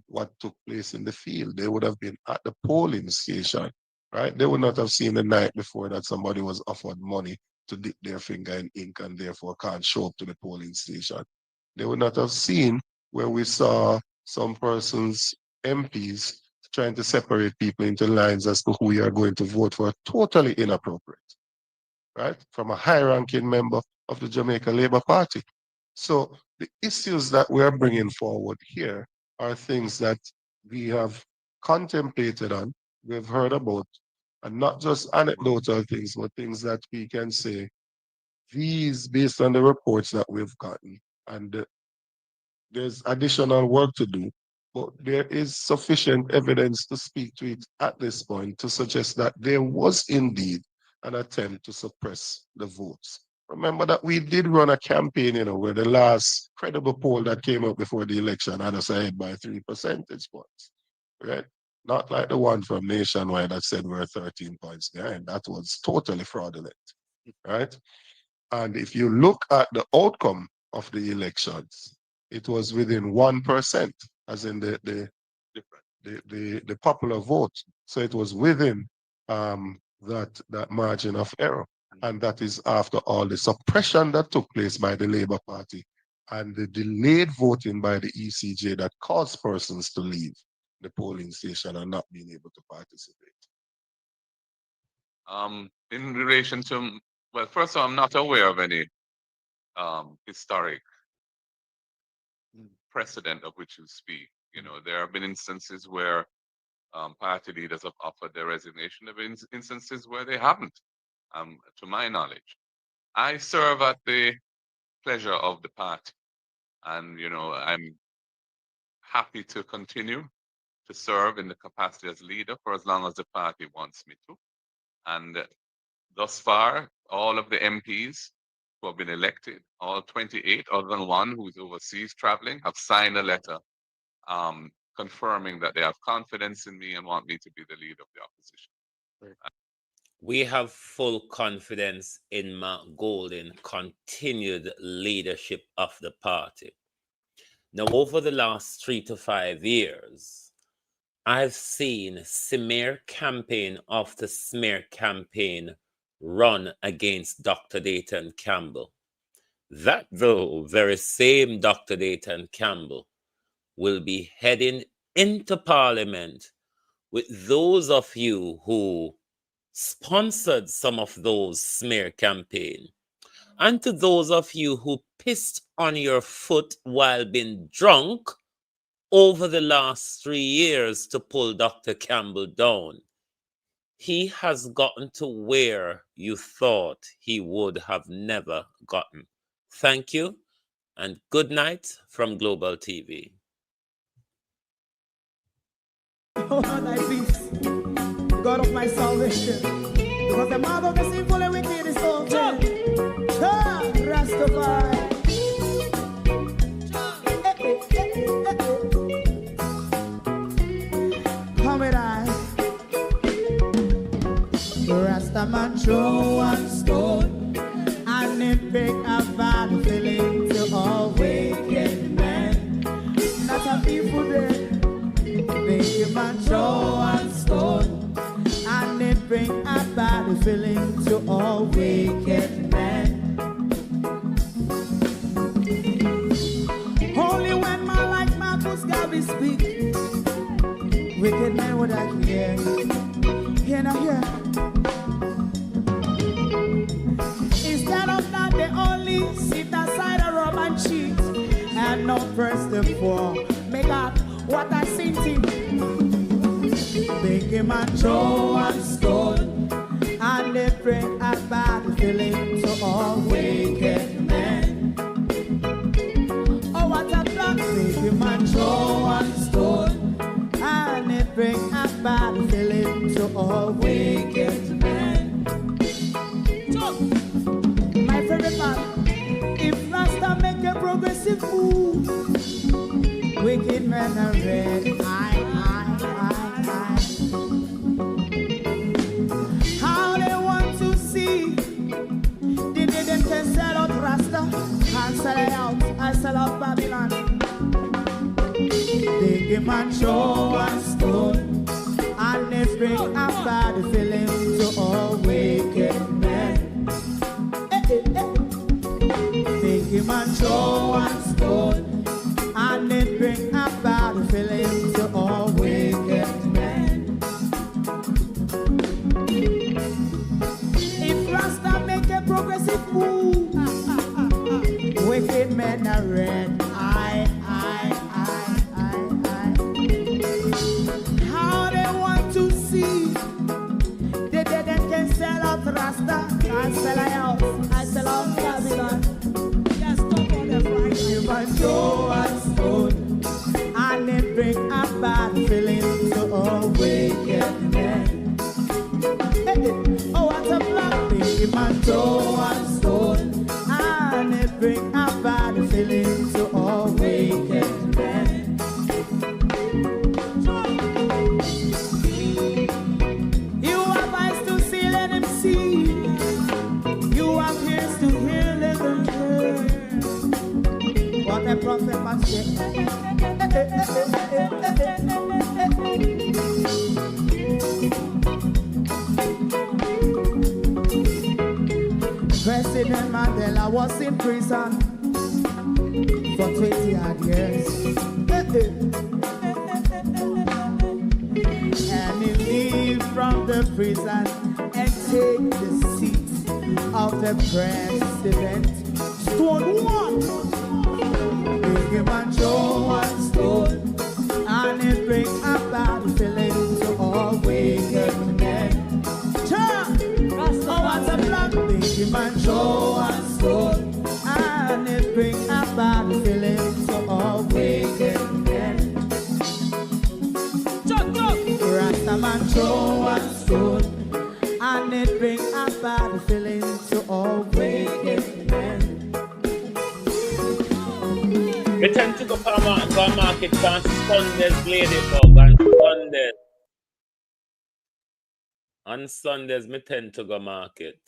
what took place in the field. They would have been at the polling station, right? They would not have seen the night before that somebody was offered money to dip their finger in ink and therefore can't show up to the polling station. they would not have seen where we saw some persons, MPs, trying to separate people into lines as to who you are going to vote for. Totally inappropriate, right? From a high-ranking member of the Jamaica Labour Party. So the issues that we're bringing forward here are things that we have contemplated on, we've heard about, and not just anecdotal things, but things that we can say, these, based on the reports that we've gotten, and there's additional work to do, but there is sufficient evidence to speak to it at this point to suggest that there was indeed an attempt to suppress the votes. Remember that we did run a campaign, where the last credible poll that came out before the election had us ahead by 3 percentage points, right? Not like the one from Nationwide that said we're 13 points behind. That was totally fraudulent, right? And if you look at the outcome of the elections, it was within 1%, as in the popular vote. So it was within that margin of error. And that is after all the suppression that took place by the Labour Party and the delayed voting by the ECJ that caused persons to leave the polling station and not being able to participate. In relation to, well, first of all, I'm not aware of any historic precedent of which you speak. There have been instances where party leaders have offered their resignation. There have been instances where they haven't, to my knowledge. I serve at the pleasure of the party, and I'm happy to continue to serve in the capacity as leader for as long as the party wants me to. And thus far, all of the MPs who have been elected, all 28, other than one who is overseas traveling, have signed a letter confirming that they have confidence in me and want me to be the leader of the opposition. We have full confidence in Mark Golding continued leadership of the party. Now, over the last 3 to 5 years, I've seen smear campaign after smear campaign run against Dr. Dayton Campbell. That, though, very same Dr. Dayton Campbell will be heading into Parliament with those of you who sponsored some of those smear campaigns, and to those of you who pissed on your foot while being drunk over the last 3 years to pull Dr. Campbell down. He has gotten to where you thought he would have never gotten. Thank you, and good night from Global TV. Oh, thy peace, God of my salvation, because the mouth of the sinful and wicked is open. Rastafari. Come with I. Rastaman throw one stone, and it pick a bad feeling to all wicked men. Not a people there. Make a man throw one stone, and it bring a bad feeling to all wicked men. Only when man like Marcus Garvey speak, wicked men would I hear. Hear now hear. Instead of that, they only sit aside and rob and cheat, and not press the poor. Make up what I sing to. Make a man throw one stone, and they bring a bad feeling to all wicked men. Oh, what a plan. Make a man throw one stone, and they bring a bad feeling to all wicked men. My favorite part, if Rasta make a progressive move, wicked men are red. How they want to see the day them can sell out Rasta and sell it out. I sell out Babylon. They give man show one stone, and they bring a bad feeling to all wicked men. They give man show one stone, massive move. Wicked men are red. How they want to see the dead and can sell out Rasta. I sell a house, I sell out Babylon. Yes, come on, the right human Joe and stone. And they bring a bad feeling to a wicked men. Oh, what a black thing, man, Joe and stone. And they bring a bad feeling to a wicked men. You have eyes to see, let him see. You have ears to hear, let them hear. What a prophet must say. President Mandela was in prison for 20 odd years. And he leave from the prison and take the seat of the president. Stone one, big man Joe and Stone, and it bring a bad feeling to all wicked men. Oh, what a black big man Joe and Stone, and it bring a bad feeling to all wicked men. Rasta man Joe and Stone, and it bring a bad feeling to all wicked men. We tend to go for a market on Sundays, Ladybug, on Sundays. On Sundays, me tend to go market.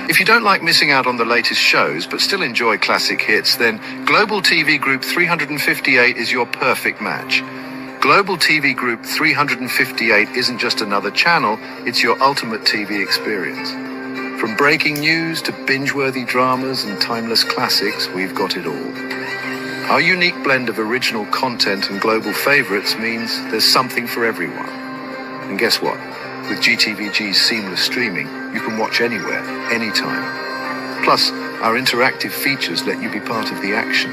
If you don't like missing out on the latest shows but still enjoy classic hits, then Global TV Group 358 is your perfect match. Global TV Group 358 isn't just another channel, it's your ultimate TV experience. From breaking news to binge-worthy dramas and timeless classics, we've got it all. Our unique blend of original content and global favorites means there's something for everyone. And guess what? With GTVG's seamless streaming, you can watch anywhere, anytime. Plus, our interactive features let you be part of the action.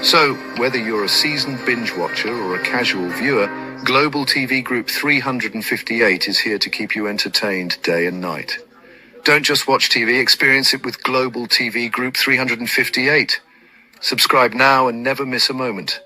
So, whether you're a seasoned binge watcher or a casual viewer, Global TV Group 358 is here to keep you entertained day and night. Don't just watch TV, experience it with Global TV Group 358. Subscribe now and never miss a moment.